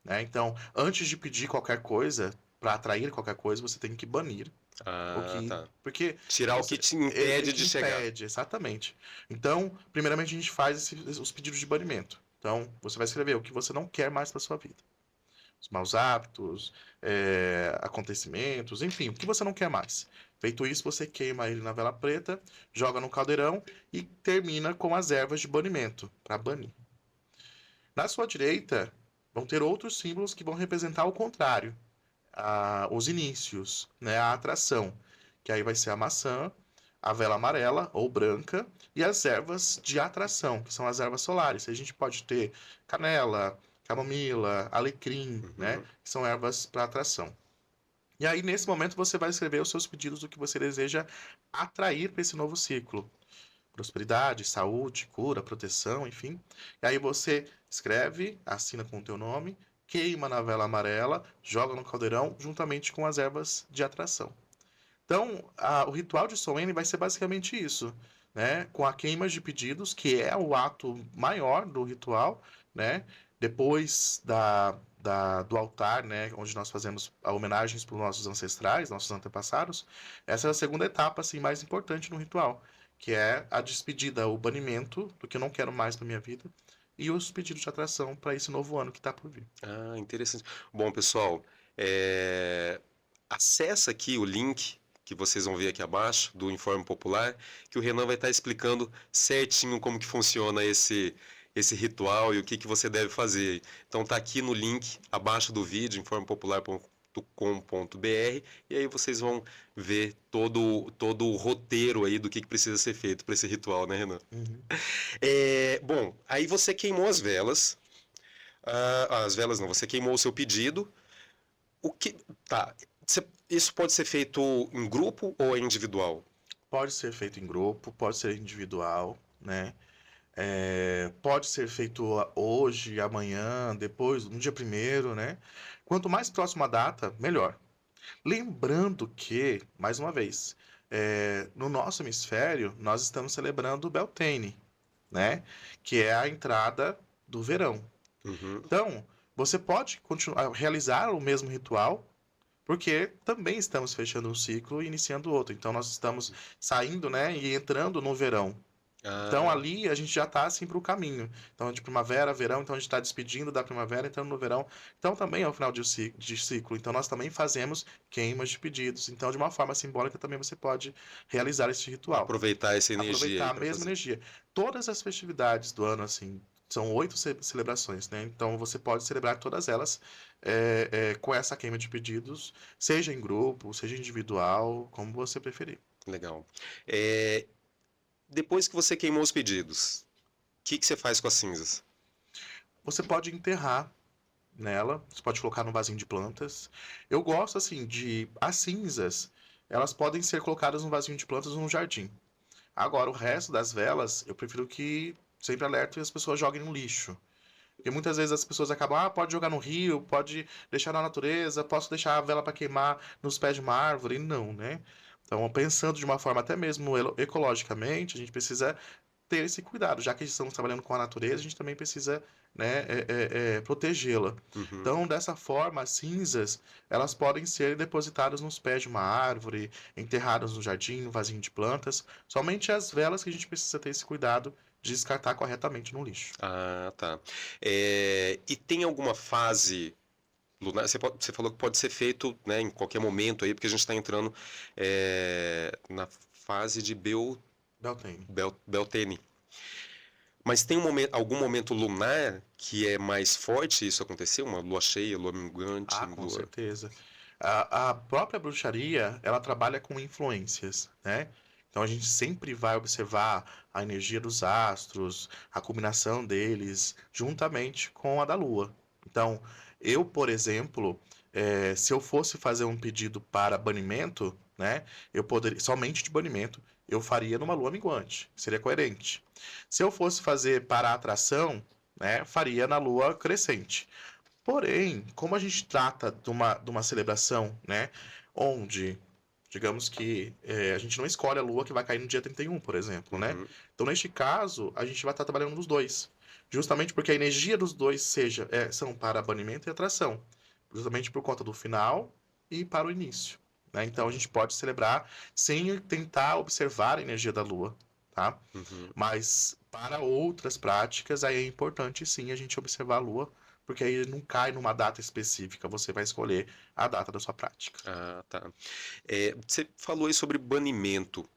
né? Então, antes de pedir qualquer coisa, para atrair qualquer coisa, você tem que banir o Ah, que, tá. porque Tirar o que você te impede que de chegar. impede, exatamente. Então, primeiramente a gente faz os pedidos de banimento. Então, você vai escrever o que você não quer mais para sua vida, os maus hábitos, acontecimentos, enfim, o que você não quer mais. Feito isso, você queima ele na vela preta, joga no caldeirão e termina com as ervas de banimento, para banir. Na sua direita, vão ter outros símbolos que vão representar o contrário, os inícios, né, a atração, que aí vai ser a maçã, a vela amarela ou branca e as ervas de atração, que são as ervas solares. A gente pode ter canela, camomila, alecrim, né, Uhum. que são ervas para atração. E aí, nesse momento, você vai escrever os seus pedidos do que você deseja atrair para esse novo ciclo. Prosperidade, saúde, cura, proteção, enfim. E aí você escreve, assina com o teu nome, queima na vela amarela, joga no caldeirão, juntamente com as ervas de atração. Então, o ritual de Solene vai ser basicamente isso, né? Com a queima de pedidos, que é o ato maior do ritual, né? Depois do altar, né? Onde nós fazemos homenagens para os nossos ancestrais, nossos antepassados. Essa é a segunda etapa, assim, mais importante no ritual, que é a despedida, o banimento do que eu não quero mais na minha vida e os pedidos de atração para esse novo ano que está por vir. Ah, interessante. Bom, pessoal, é, acessa aqui o link que vocês vão ver aqui abaixo do Informe Popular, que o Renan vai estar explicando certinho como que funciona esse ritual e o que que você deve fazer. Então tá aqui no link abaixo do vídeo, informepopular.com.br, e aí vocês vão ver todo o roteiro aí do que precisa ser feito para esse ritual, né, Renan? Uhum. Bom, aí você queimou as velas. As velas não, você queimou o seu pedido. O que. Tá. Isso pode ser feito em grupo ou é individual? Pode ser feito em grupo, pode ser individual, né? Pode ser feito hoje, amanhã, depois, no dia primeiro, né? Quanto mais próxima a data, melhor. Lembrando que, mais uma vez, no nosso hemisfério, nós estamos celebrando o Beltane, né? Que é a entrada do verão. Uhum. Então, você pode continuar realizar o mesmo ritual, porque também estamos fechando um ciclo e iniciando outro. Então, nós estamos saindo, né, e entrando no verão. Então, Ah, ali a gente já está assim para o caminho. Então, de primavera, verão, então a gente está despedindo da primavera, entrando no verão. Então, também é o final de ciclo. Então, nós também fazemos queimas de pedidos. Então, de uma forma simbólica, também você pode realizar esse ritual. aproveitar essa energia Aproveitar aí a para mesma fazer. energia. Todas as festividades do ano, assim, São 8 celebrações, né? Então você pode celebrar todas elas com essa queima de pedidos, seja em grupo, seja individual, como você preferir. Legal. É, depois que você queimou os pedidos, o que você faz com as cinzas? Você pode enterrar nela, você pode colocar num vasinho de plantas. Eu gosto assim de as cinzas, elas podem ser colocadas num vasinho de plantas ou num jardim. Agora o resto das velas, eu prefiro que sempre alerto e as pessoas joguem no lixo. Porque muitas vezes as pessoas acabam, pode jogar no rio, pode deixar na natureza, posso deixar a vela para queimar nos pés de uma árvore. Não, né? Então, pensando de uma forma até mesmo ecologicamente, a gente precisa ter esse cuidado. Já que estamos trabalhando com a natureza, a gente também precisa, né, protegê-la. Uhum. Então, dessa forma, as cinzas, elas podem ser depositadas nos pés de uma árvore, enterradas no jardim, no vasinho de plantas. Somente as velas que a gente precisa ter esse cuidado de descartar corretamente no lixo. Ah, tá. E tem alguma fase lunar? Você falou que pode ser feito, né, em qualquer momento aí, porque a gente está entrando na fase de Beltane. Beltane. Mas tem algum momento lunar que é mais forte isso acontecer? Uma lua cheia, lua minguante, Com lua... certeza. A própria bruxaria, ela trabalha com influências, né? Então a gente sempre vai observar a energia dos astros, a combinação deles, juntamente com a da Lua. Então, eu, por exemplo, se eu fosse fazer um pedido para banimento, né? Eu poderia, somente de banimento, eu faria numa Lua minguante. Seria coerente. Se eu fosse fazer para atração, né? Faria na Lua crescente. Porém, como a gente trata de uma celebração, né, onde, digamos que a gente não escolhe a lua que vai cair no dia 31, por exemplo, né? Uhum. Então, neste caso, a gente vai estar trabalhando nos dois. Justamente porque a energia dos dois são para banimento e atração. Justamente por conta do final e para o início. Né? Então, a gente pode celebrar sem tentar observar a energia da lua, tá? Uhum. Mas para outras práticas, aí é importante sim a gente observar a lua, porque aí não cai numa data específica, você vai escolher a data da sua prática. Ah, tá. Você falou aí sobre banimento.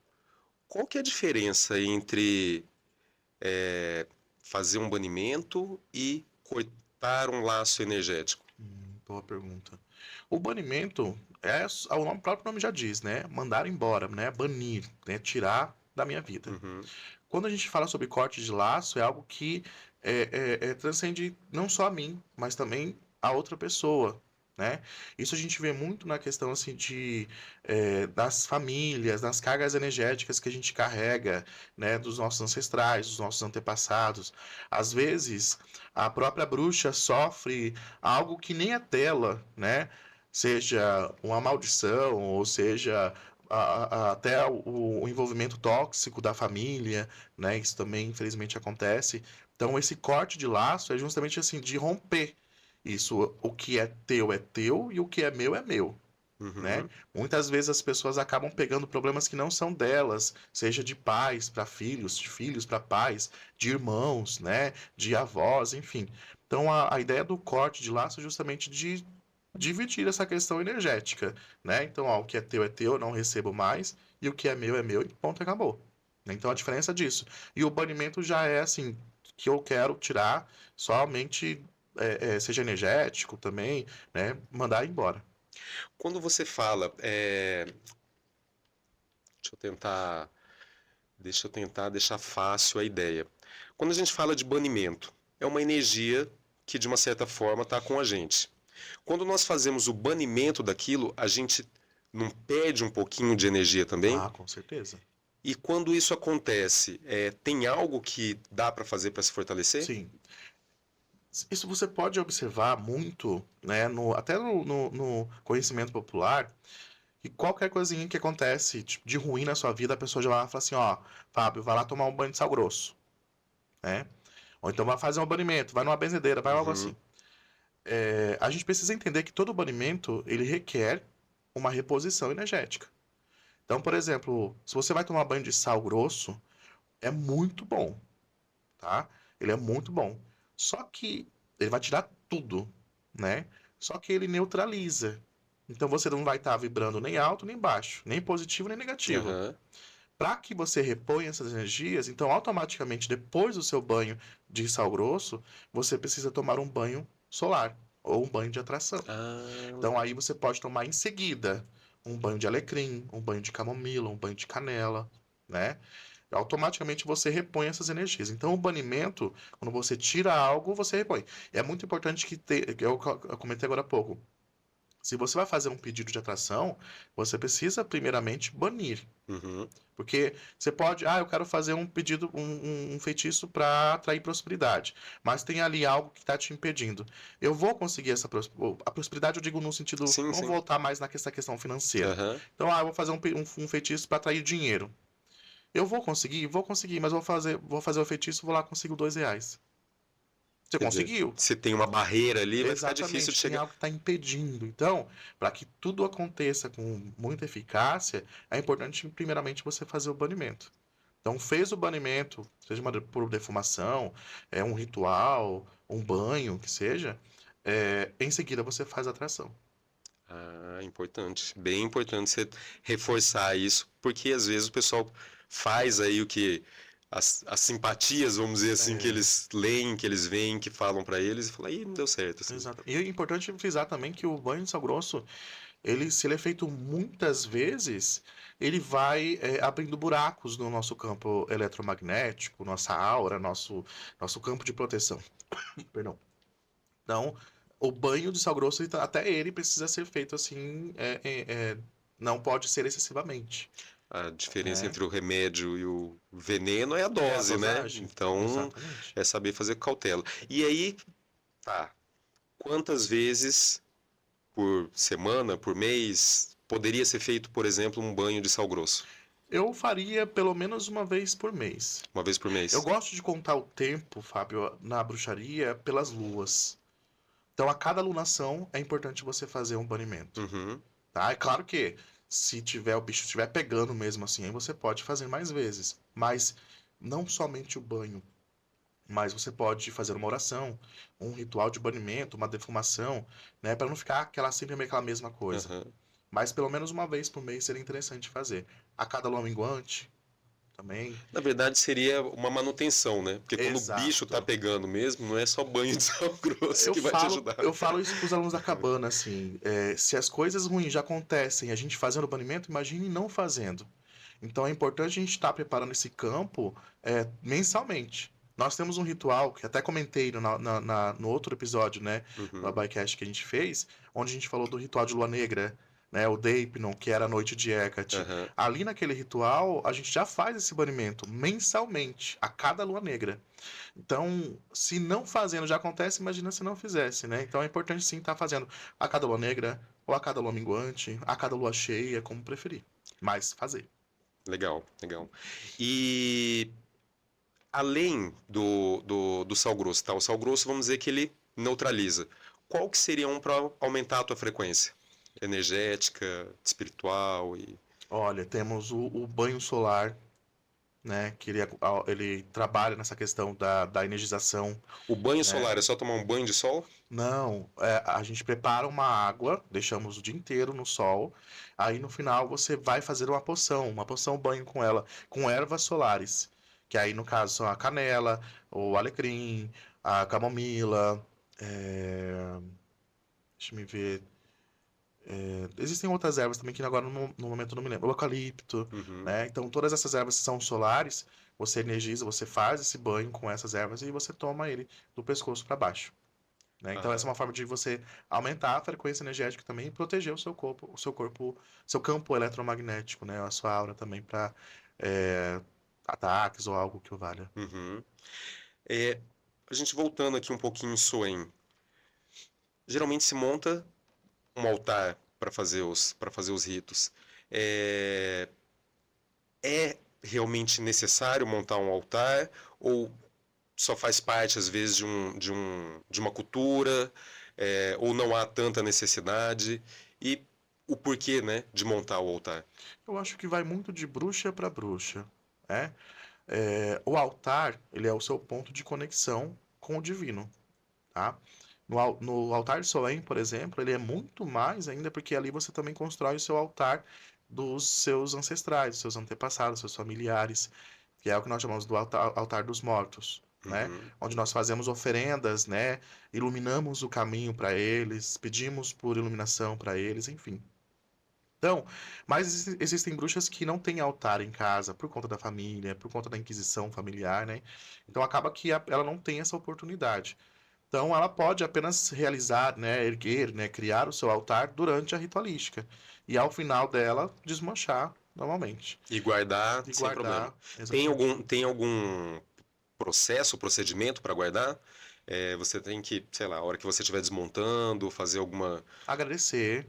Qual que é a diferença entre fazer um banimento e cortar um laço energético? Boa pergunta. O banimento o próprio nome já diz, né? Mandar embora, né? Banir, né? Tirar da minha vida. Uhum. Quando a gente fala sobre corte de laço, é algo que transcende não só a mim, mas também a outra pessoa, né? Isso a gente vê muito na questão assim das famílias, nas cargas energéticas que a gente carrega, né? Dos nossos ancestrais, dos nossos antepassados. Às vezes, a própria bruxa sofre algo que nem a tela, né? Seja uma maldição, ou seja até o envolvimento tóxico da família, né? Isso também, infelizmente, acontece. Então, esse corte de laço é justamente assim, de romper isso. O que é teu e o que é meu, né? Uhum. Muitas vezes as pessoas acabam pegando problemas que não são delas, seja de pais para filhos, de filhos para pais, de irmãos, né? De avós, enfim. Então, a ideia do corte de laço é justamente de dividir essa questão energética, né? Então, o que é teu, eu não recebo mais, e o que é meu, e ponto, acabou. Então, a diferença disso. E o banimento já é assim, que eu quero tirar somente, seja energético também, né? Mandar embora. Quando você fala, deixa eu tentar, deixa eu tentar deixar fácil a ideia. Quando a gente fala de banimento, é uma energia que de uma certa forma está com a gente. Quando nós fazemos o banimento daquilo, a gente não perde um pouquinho de energia também? Com certeza. E quando isso acontece, tem algo que dá para fazer para se fortalecer? Sim. Isso você pode observar muito, né? Até no conhecimento popular, que qualquer coisinha que acontece tipo, de ruim na sua vida, a pessoa já vai lá e fala assim, ó, Fábio, vai lá tomar um banho de sal grosso, né? Ou então vai fazer um banimento, vai numa benzedeira, vai algo Uhum. assim. A gente precisa entender que todo banimento, ele requer uma reposição energética. Então, por exemplo, se você vai tomar banho de sal grosso, é muito bom, tá? Ele é muito bom. Só que ele vai tirar tudo, né? Só que ele neutraliza. Então você não vai estar vibrando nem alto nem baixo, nem positivo nem negativo. Aham. Para que você reponha essas energias, então automaticamente depois do seu banho de sal grosso, você precisa tomar um banho solar ou um banho de atração. Ah, Então aí você pode tomar em seguida um banho de alecrim, um banho de camomila, um banho de canela, né? Automaticamente você repõe essas energias. Então o banimento, quando você tira algo, você repõe. É muito importante que eu comentei agora há pouco. Se você vai fazer um pedido de atração, você precisa primeiramente banir. uhum, Porque você pode, eu quero fazer um pedido, um feitiço para atrair prosperidade, mas tem ali algo que está te impedindo. Eu vou conseguir essa a prosperidade, eu digo no sentido, sim, vamos sim, voltar mais nessa questão financeira. aham, Então, eu vou fazer um feitiço para atrair dinheiro. Eu vou conseguir? Vou conseguir, mas vou fazer o feitiço, vou lá consigo R$ 2. Você quer dizer, conseguiu? se tem uma barreira ali, vai ficar difícil de Exatamente, tem chegar. algo que está impedindo. Então, para que tudo aconteça com muita eficácia, é importante, primeiramente, você fazer o banimento. Então, fez o banimento, seja por defumação, um ritual, um banho, que seja, em seguida você faz a atração. Ah, importante. Bem importante você reforçar isso, porque às vezes o pessoal faz aí o que as simpatias, vamos dizer assim, que É, eles leem, que eles veem, que falam pra eles e fala, ih, não deu certo, assim. exato. E é importante frisar também que o banho de sal grosso, se ele é feito muitas vezes, ele vai abrindo buracos no nosso campo eletromagnético, nossa aura, nosso campo de proteção. Perdão. Então, o banho de sal grosso, até ele precisa ser feito assim, não pode ser excessivamente, A diferença né? entre o remédio e o veneno é a É a dose, né? dosagem. Então, Exatamente. é saber fazer cautela. E aí, tá, quantas vezes por semana, por mês, poderia ser feito, por exemplo, um banho de sal grosso? Eu faria pelo menos uma vez por mês. Uma vez por Eu mês? gosto de contar o tempo, Fábio, na bruxaria pelas luas. Então, a cada lunação é importante você fazer um banimento. Uhum, Tá? É claro que se tiver o bicho estiver pegando mesmo assim, aí você pode fazer mais vezes. Mas não somente o banho, mas você pode fazer uma oração, um ritual de banimento, uma defumação, né, para não ficar sempre aquela mesma coisa. aham. Mas pelo menos uma vez por mês seria interessante fazer. A cada lua minguante também. Na verdade, seria uma manutenção, né? Porque quando o bicho tá Exato. pegando mesmo, não é só banho de sal grosso Eu que vai te falo, ajudar. eu falo isso para os alunos da cabana, assim, se as coisas ruins já acontecem, a gente fazendo o banimento, imagine não fazendo. Então é importante a gente estar preparando esse campo mensalmente. Nós temos um ritual, que até comentei no outro episódio, né, do Uhum, Abaicast que a gente fez, onde a gente falou do ritual de lua negra, né, o Deipnon, que era a noite de Hecate. aham. Ali naquele ritual, a gente já faz esse banimento mensalmente, a cada lua negra. Então, se não fazendo já acontece, imagina se não fizesse, né? Então é importante sim estar fazendo a cada lua negra, ou a cada lua minguante, a cada lua cheia, como preferir. Mas fazer. Legal, legal. E além do sal grosso, tá? O sal grosso, vamos dizer que ele neutraliza. Qual que seria um para aumentar a tua frequência? Energética, espiritual e... Olha, temos o banho solar, né? Que ele trabalha nessa questão da energização, O banho né? solar é só tomar um banho de sol? Não, a gente prepara uma água, deixamos o dia inteiro no sol, aí no final você vai fazer uma poção banho com ela, com ervas solares, que aí no caso são a canela, o alecrim, a camomila, deixa eu ver, existem outras ervas também que agora no momento eu não me lembro, o eucalipto, Uhum. né? Então todas essas ervas são solares, você energiza, você faz esse banho com essas ervas e você toma ele do pescoço para baixo. Né? Então, essa é Ah, uma forma de você aumentar a frequência energética também e proteger seu campo eletromagnético, né? A sua aura também para ataques ou algo que o valha. uhum. É, a gente voltando aqui um pouquinho em Soen. Geralmente se monta um altar para fazer os ritos. É, é realmente necessário montar um altar ou só faz parte às vezes de uma cultura, ou não há tanta necessidade e o porquê, né, de montar o altar? Eu acho que vai muito de bruxa para bruxa, né? O altar, ele é o seu ponto de conexão com o divino, tá? No altar de Solen, por exemplo, ele é muito mais ainda porque ali você também constrói o seu altar dos seus ancestrais, dos seus antepassados, dos seus familiares, que é o que nós chamamos do altar dos mortos, né? Uhum. Onde nós fazemos oferendas, né? Iluminamos o caminho para eles, pedimos por iluminação para eles, enfim. Então, mas existem bruxas que não têm altar em casa por conta da família, por conta da inquisição familiar, né? Então acaba que ela não tem essa oportunidade. Então ela pode apenas realizar, né, erguer, né, criar o seu altar durante a ritualística. E ao final dela, desmanchar normalmente. E guardar E sem problema. guardar, exatamente. Tem algum processo, procedimento para guardar? Você tem que, sei lá, a hora que você estiver desmontando, fazer alguma. Agradecer,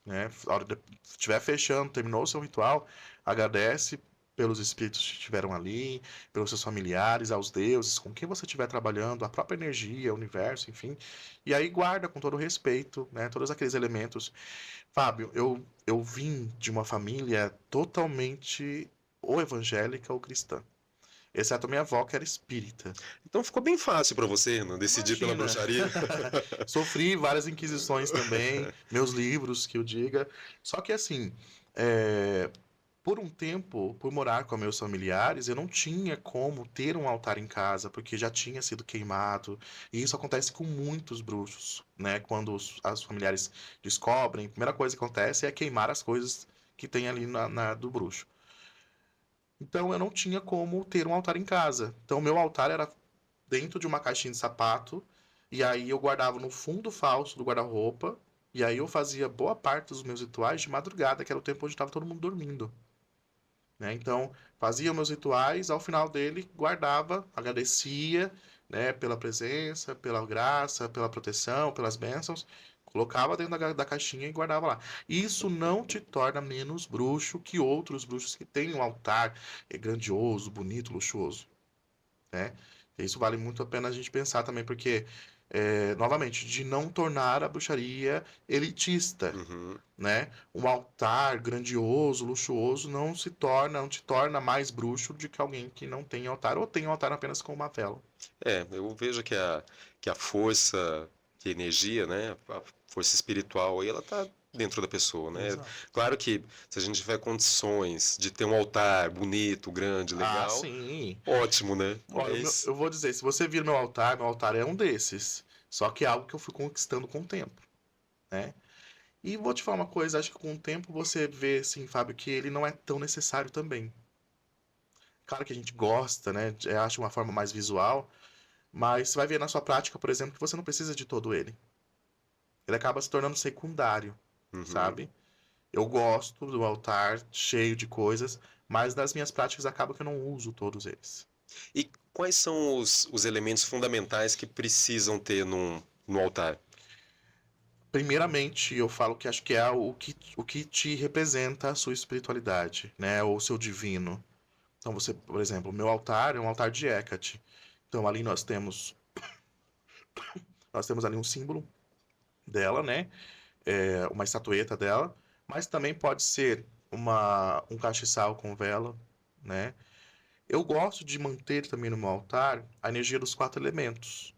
né? A hora de estiver fechando, terminou o seu ritual, agradece pelos espíritos que estiveram ali, pelos seus familiares, aos deuses, com quem você estiver trabalhando, a própria energia, o universo, enfim. E aí guarda com todo respeito, né? Todos aqueles elementos. Fábio, eu vim de uma família totalmente ou evangélica ou cristã. Exceto a minha avó, que era espírita. Então ficou bem fácil para você, não decidir pela Imagina. bruxaria. Sofri várias inquisições também, meus livros, que eu diga. Só que assim, é, por um tempo, por morar com meus familiares, eu não tinha como ter um altar em casa, porque já tinha sido queimado. E isso acontece com muitos bruxos, né? Quando os familiares descobrem, a primeira coisa que acontece é queimar as coisas que tem ali do bruxo. Então eu não tinha como ter um altar em casa. Então meu altar era dentro de uma caixinha de sapato, e aí eu guardava no fundo falso do guarda-roupa, e aí eu fazia boa parte dos meus rituais de madrugada, que era o tempo onde estava todo mundo dormindo. Né? Então, fazia meus rituais, ao final dele, guardava, agradecia, né, pela presença, pela graça, pela proteção, pelas bênçãos, colocava dentro da caixinha e guardava lá. Isso não te torna menos bruxo que outros bruxos que têm um altar grandioso, bonito, luxuoso, né? Isso vale muito a pena a gente pensar também, porque, novamente, de não tornar a bruxaria elitista, Uhum. né? Um altar grandioso, luxuoso, não te torna mais bruxo do que alguém que não tem altar, ou tem altar apenas com uma vela. Eu vejo que a força, que a energia, né, a força espiritual aí, ela tá dentro da pessoa, né? Exato. Claro que se a gente tiver condições de ter um altar bonito, grande, Ah, legal, sim. ótimo, né? Olha, Mas eu vou dizer, se você vir meu altar é um desses. Só que é algo que eu fui conquistando com o tempo, né? E vou te falar uma coisa, acho que com o tempo você vê, assim, Fábio, que ele não é tão necessário também. Claro que a gente gosta, né? Acha uma forma mais visual, mas você vai ver na sua prática, por exemplo, que você não precisa de todo ele. Ele acaba se tornando secundário, uhum. sabe? Eu gosto do altar cheio de coisas, mas nas minhas práticas acaba que eu não uso todos eles. E quais são os elementos fundamentais que precisam ter no altar? Primeiramente, eu falo que acho que é o que te representa a sua espiritualidade, né? Ou o seu divino. Então, você, por exemplo, o meu altar é um altar de Hecate. Então, ali nós temos ali um símbolo dela, né? Uma estatueta dela, mas também pode ser um castiçal com vela, né? Eu gosto de manter também no meu altar a energia dos quatro elementos: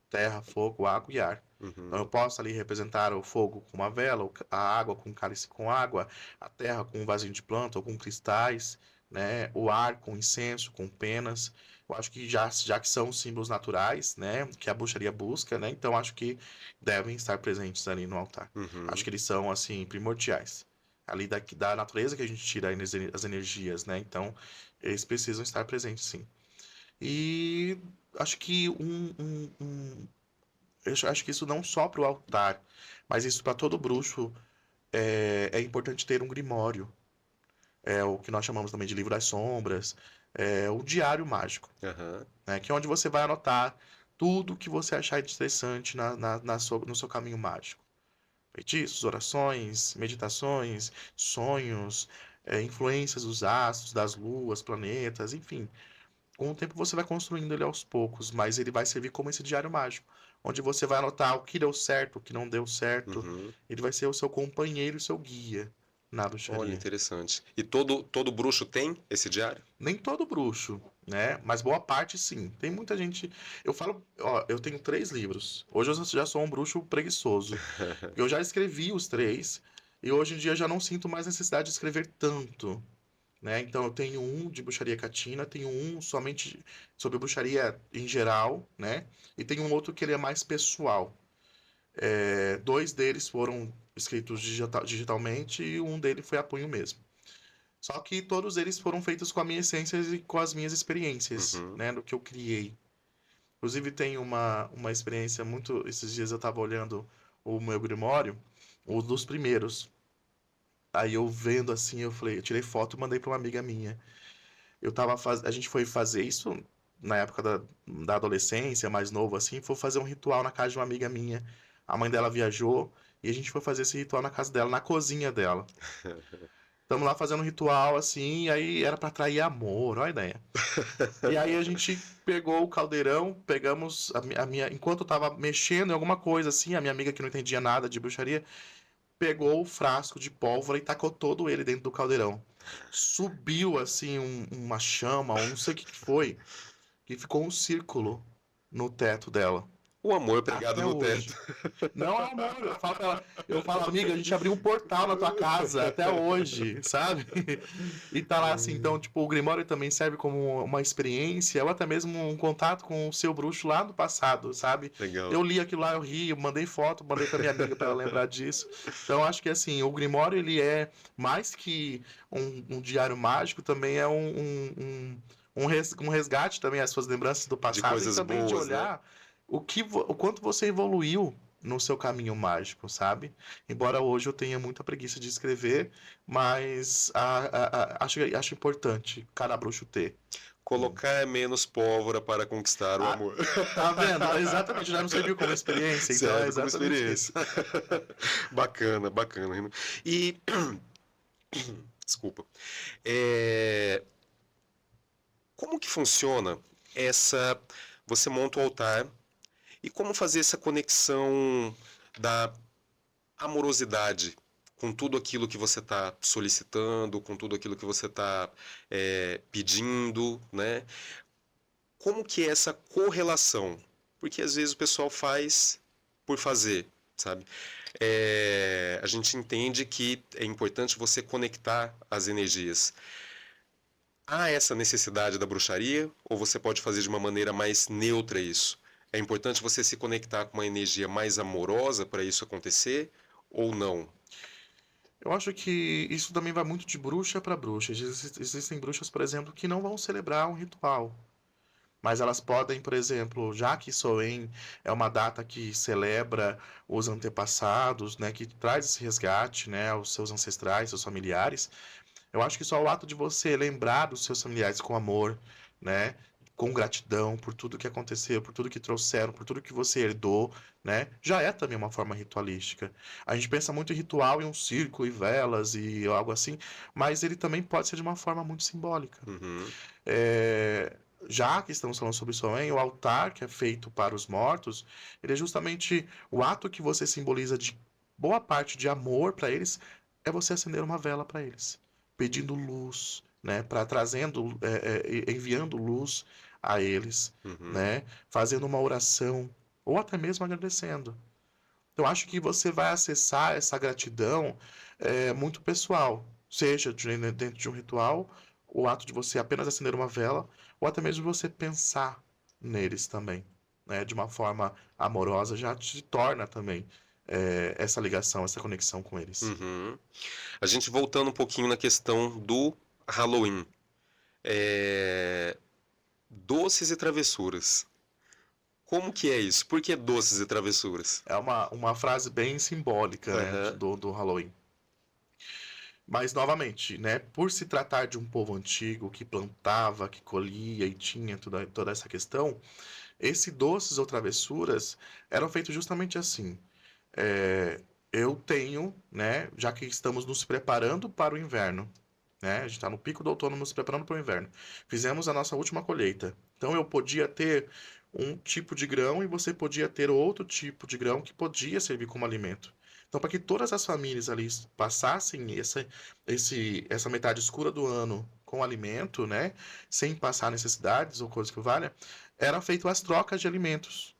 terra, fogo, água e ar. Então eu Uhum. posso ali representar o fogo com uma vela, a água com um cálice com água, a terra com um vasinho de planta ou com cristais, né? O ar com incenso, com penas. Eu acho que já que são símbolos naturais, né? Que a bruxaria busca, né? Então acho que devem estar presentes ali no altar. Acho Uhum. que eles são, assim, primordiais. Ali da natureza que a gente tira as energias, né? Então eles precisam estar presentes, sim. E acho que eu acho que isso não só para o altar, mas isso para todo bruxo é importante ter um grimório. É o que nós chamamos também de livro das sombras, é o diário mágico, Aham. né? Que é onde você vai anotar tudo que você achar interessante no seu caminho mágico. Feitiços, orações, meditações, sonhos, influências dos astros, das luas, planetas, enfim. Com o tempo você vai construindo ele aos poucos, mas ele vai servir como esse diário mágico, onde você vai anotar o que deu certo, o que não deu certo. Uhum. Ele vai ser o seu companheiro e o seu guia na Olha, bruxaria. interessante. E todo bruxo tem esse diário? Nem todo bruxo, né? Mas boa parte sim. Tem muita gente. Eu falo, ó, eu tenho 3 livros. Hoje eu já sou um bruxo preguiçoso. Eu já escrevi os 3. E hoje em dia eu já não sinto mais necessidade de escrever tanto, né? Então eu tenho um de bruxaria catina, tenho um somente sobre bruxaria em geral, né? E tenho um outro que ele é mais pessoal. Dois deles foram escritos digitalmente e um deles foi a punho mesmo. Só que todos eles foram feitos com a minha essência e com as minhas experiências, Uhum. né? Do que eu criei. Inclusive tem uma experiência muito... Esses dias eu estava olhando o meu grimório, um dos primeiros. Aí eu vendo assim, eu falei, eu tirei foto e mandei para uma amiga minha. A gente foi fazer isso na época da adolescência, mais novo assim, foi fazer um ritual na casa de uma amiga minha. A mãe dela viajou e a gente foi fazer esse ritual na casa dela, na cozinha dela. Estamos lá fazendo um ritual assim, e aí era para atrair amor, olha a ideia. E aí a gente pegou o caldeirão, pegamos a minha, enquanto eu tava mexendo em alguma coisa assim, a minha amiga que não entendia nada de bruxaria, pegou o frasco de pólvora e tacou todo ele dentro do caldeirão. Subiu assim uma chama, ou não sei o que que foi, e ficou um círculo no teto dela. O amor pregado Até no teto. hoje. Não, amor, eu falo, amiga, a gente abriu um portal na tua casa até hoje, sabe? E tá lá assim, então, tipo, o Grimório também serve como uma experiência, ou até mesmo um contato com o seu bruxo lá do passado, sabe? Legal. Eu li aquilo lá, eu ri, eu mandei foto, mandei pra minha amiga pra ela lembrar disso. Então, acho que assim, o Grimório, ele é mais que um diário mágico, também é um resgate também às suas lembranças do De passado e coisas também de boas, né? olhar o quanto você evoluiu no seu caminho mágico, sabe? Embora hoje eu tenha muita preguiça de escrever, mas acho importante cada bruxo ter. Colocar menos pólvora para conquistar o Ah, amor. tá vendo? Exatamente, já não serviu como experiência, então é Serve como exatamente isso. experiência. Bacana, bacana, Renan. E, desculpa. É, como que funciona essa... Você monta o altar e como fazer essa conexão da amorosidade com tudo aquilo que você está solicitando, com tudo aquilo que você está pedindo, né? Como que é essa correlação? Porque às vezes o pessoal faz por fazer, sabe? A gente entende que é importante você conectar as energias. Há essa necessidade da bruxaria ou você pode fazer de uma maneira mais neutra isso? É importante você se conectar com uma energia mais amorosa para isso acontecer ou não? Eu acho que isso também vai muito de bruxa para bruxa. Existem bruxas, por exemplo, que não vão celebrar um ritual. Mas elas podem, por exemplo, já que Soen é uma data que celebra os antepassados, né, que traz esse resgate, né, aos seus ancestrais, seus familiares, eu acho que só o ato de você lembrar dos seus familiares com amor, né, com gratidão por tudo que aconteceu, por tudo que trouxeram, por tudo que você herdou, né, já é também uma forma ritualística. A gente pensa muito em ritual em um círculo e velas e algo assim, mas ele também pode ser de uma forma muito simbólica. Uhum, É, já que estamos falando sobre Soen, o altar que é feito para os mortos, ele é justamente o ato que você simboliza de boa parte de amor para eles, é você acender uma vela para eles, pedindo luz, né, para trazendo, enviando luz a eles, uhum. né, fazendo uma oração ou até mesmo agradecendo. Então, acho que você vai acessar essa gratidão muito pessoal, seja dentro de um ritual, o ato de você apenas acender uma vela, ou até mesmo você pensar neles também, né? De uma forma amorosa, já te torna também essa ligação, essa conexão com eles. Uhum. A gente voltando um pouquinho na questão do Halloween. É, doces e travessuras. Como que é isso? Por que doces e travessuras? É uma frase bem simbólica, né, Aham. do Halloween. Mas, novamente, né, por se tratar de um povo antigo que plantava, que colhia e tinha toda essa questão, esses doces ou travessuras eram feitos justamente assim. É, eu tenho, né, já que estamos nos preparando para o inverno, né, a gente está no pico do outono nos preparando para o inverno. Fizemos a nossa última colheita. Então eu podia ter um tipo de grão e você podia ter outro tipo de grão que podia servir como alimento. Então, para que todas as famílias ali passassem essa metade escura do ano com alimento, né, sem passar necessidades ou coisa que valha, eram feitas as trocas de alimentos.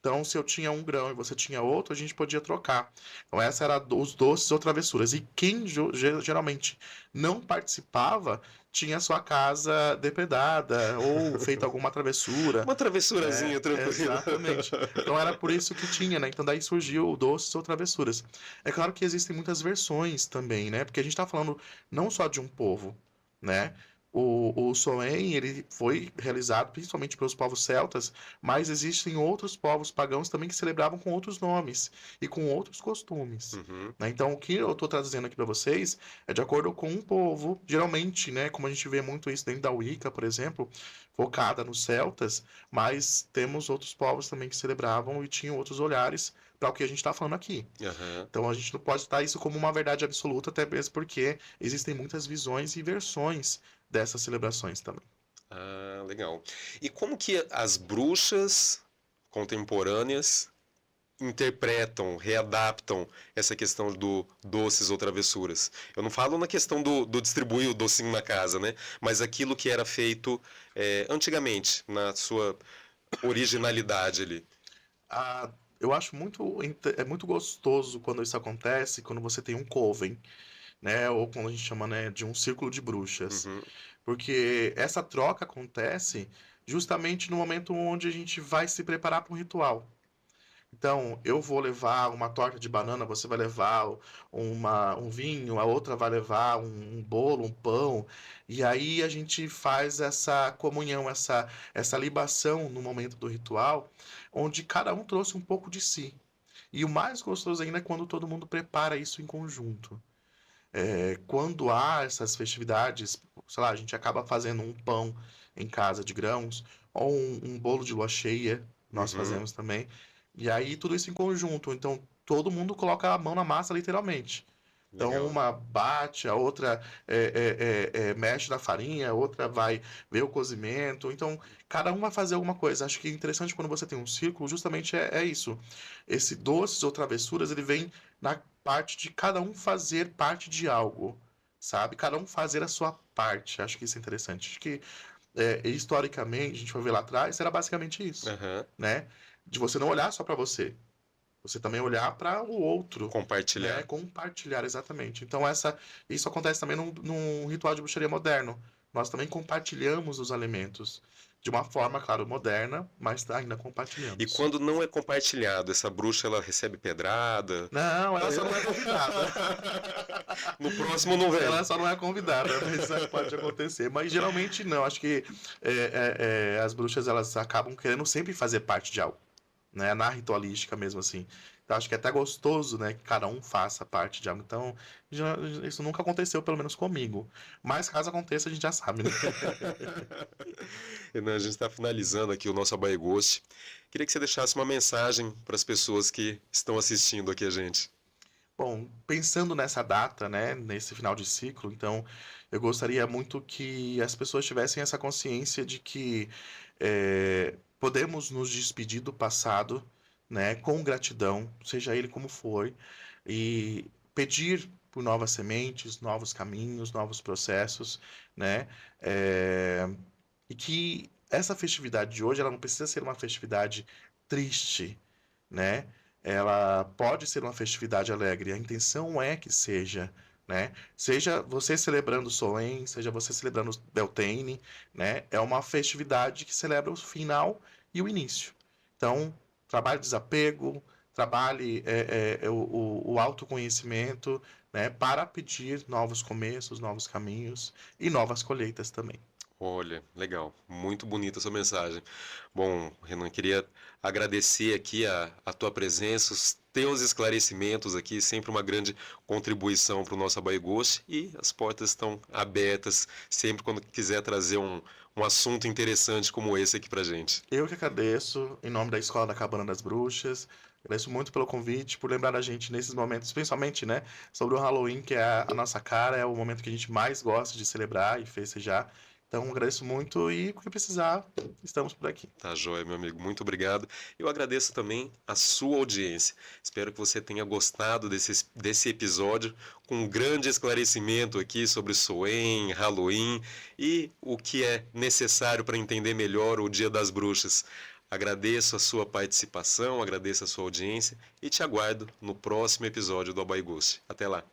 Então, se eu tinha um grão e você tinha outro, a gente podia trocar. Então, essa era os doces ou travessuras. E quem geralmente não participava tinha sua casa depredada ou feito alguma travessura. Uma travessurazinha tranquila. Exatamente. Então era por isso que tinha, né? Então daí surgiu doces ou travessuras. É claro que existem muitas versões também, né? Porque a gente tá falando não só de um povo, né? O Soen, ele foi realizado principalmente pelos povos celtas, mas existem outros povos pagãos também que celebravam com outros nomes e com outros costumes. Uhum. Né? Então, o que eu estou trazendo aqui para vocês é de acordo com um povo, geralmente, né? Como a gente vê muito isso dentro da Wicca, por exemplo, focada nos celtas, mas temos outros povos também que celebravam e tinham outros olhares para o que a gente está falando aqui. Uhum. Então a gente não pode estar isso como uma verdade absoluta, até mesmo porque existem muitas visões e versões dessas celebrações também. Ah, legal. E como que as bruxas contemporâneas interpretam, readaptam essa questão do doces ou travessuras? Eu não falo na questão do distribuir o docinho na casa, né? Mas aquilo que era feito antigamente, na sua originalidade ali. Ah, eu acho é muito gostoso quando isso acontece, quando você tem um coven, né? Ou quando a gente chama, né, de um círculo de bruxas. Uhum, Porque essa troca acontece justamente no momento onde a gente vai se preparar para um ritual. Então, eu vou levar uma torta de banana, você vai levar um vinho, a outra vai levar um bolo, um pão, e aí a gente faz essa comunhão, essa libação no momento do ritual, onde cada um trouxe um pouco de si. E o mais gostoso ainda é quando todo mundo prepara isso em conjunto. Quando há essas festividades, sei lá, a gente acaba fazendo um pão em casa de grãos, ou um bolo de lua cheia, nós uhum, fazemos também. E aí tudo isso em conjunto. Então todo mundo coloca a mão na massa, literalmente. Então legal. uma bate, a outra mexe na farinha, a outra vai ver o cozimento. Então cada um vai fazer alguma coisa. Acho que é interessante quando você tem um círculo, justamente é isso. Esse doces ou travessuras, ele vem na parte de cada um fazer parte de algo, sabe? Cada um fazer a sua parte. Acho que isso é interessante. Acho que historicamente, a gente foi ver lá atrás, era basicamente isso, Aham. né? De você não olhar só para você, você também olhar para o outro, né? Compartilhar. Compartilhar, exatamente. Então, isso acontece também num ritual de bruxaria moderno. Nós também compartilhamos os alimentos. De uma forma, claro, moderna, mas ainda E compartilhamos. quando não é compartilhado, essa bruxa ela recebe pedrada? Não, ela só não é convidada. No próximo não vem. Ela só não é convidada, mas isso pode acontecer. Mas geralmente não. Acho que as bruxas elas acabam querendo sempre fazer parte de algo, né? Na ritualística mesmo assim. Então acho que é até gostoso, né? Que cada um faça parte de algo. Então isso nunca aconteceu, pelo menos comigo. Mas caso aconteça, a gente já sabe, né? Renan, a gente está finalizando aqui o nosso Abai Ghost. Queria que você deixasse uma mensagem para as pessoas que estão assistindo aqui a gente. Bom, pensando nessa data, né? Nesse final de ciclo, então eu gostaria muito que as pessoas tivessem essa consciência de que podemos nos despedir do passado, né, com gratidão, seja ele como for, e pedir por novas sementes, novos caminhos, novos processos, né, e que essa festividade de hoje, ela não precisa ser uma festividade triste, né? Ela pode ser uma festividade alegre. A intenção é que seja, né? Seja você celebrando Solen, seja você celebrando Beltane, né? É uma festividade que celebra o final e o início. Então, trabalhe desapego, trabalhe o autoconhecimento, né? Para pedir novos começos, novos caminhos e novas colheitas também. Olha, legal, muito bonita a sua mensagem. Bom, Renan, queria agradecer aqui a tua presença, os teus esclarecimentos aqui, sempre uma grande contribuição para o nosso Abai Ghost, e as portas estão abertas sempre quando quiser trazer um assunto interessante como esse aqui para gente. Eu que agradeço, em nome da Escola da Cabana das Bruxas. Agradeço muito pelo convite, por lembrar a gente nesses momentos, principalmente, né, sobre o Halloween, que é a nossa cara, é o momento que a gente mais gosta de celebrar e festejar. Então, agradeço muito e, o que precisar, estamos por aqui. Tá joia, meu amigo. Muito obrigado. Eu agradeço também a sua audiência. Espero que você tenha gostado desse episódio com um grande esclarecimento aqui sobre Soen, Halloween e o que é necessário para entender melhor o Dia das Bruxas. Agradeço a sua participação, agradeço a sua audiência e te aguardo no próximo episódio do Abai Ghost. Até lá!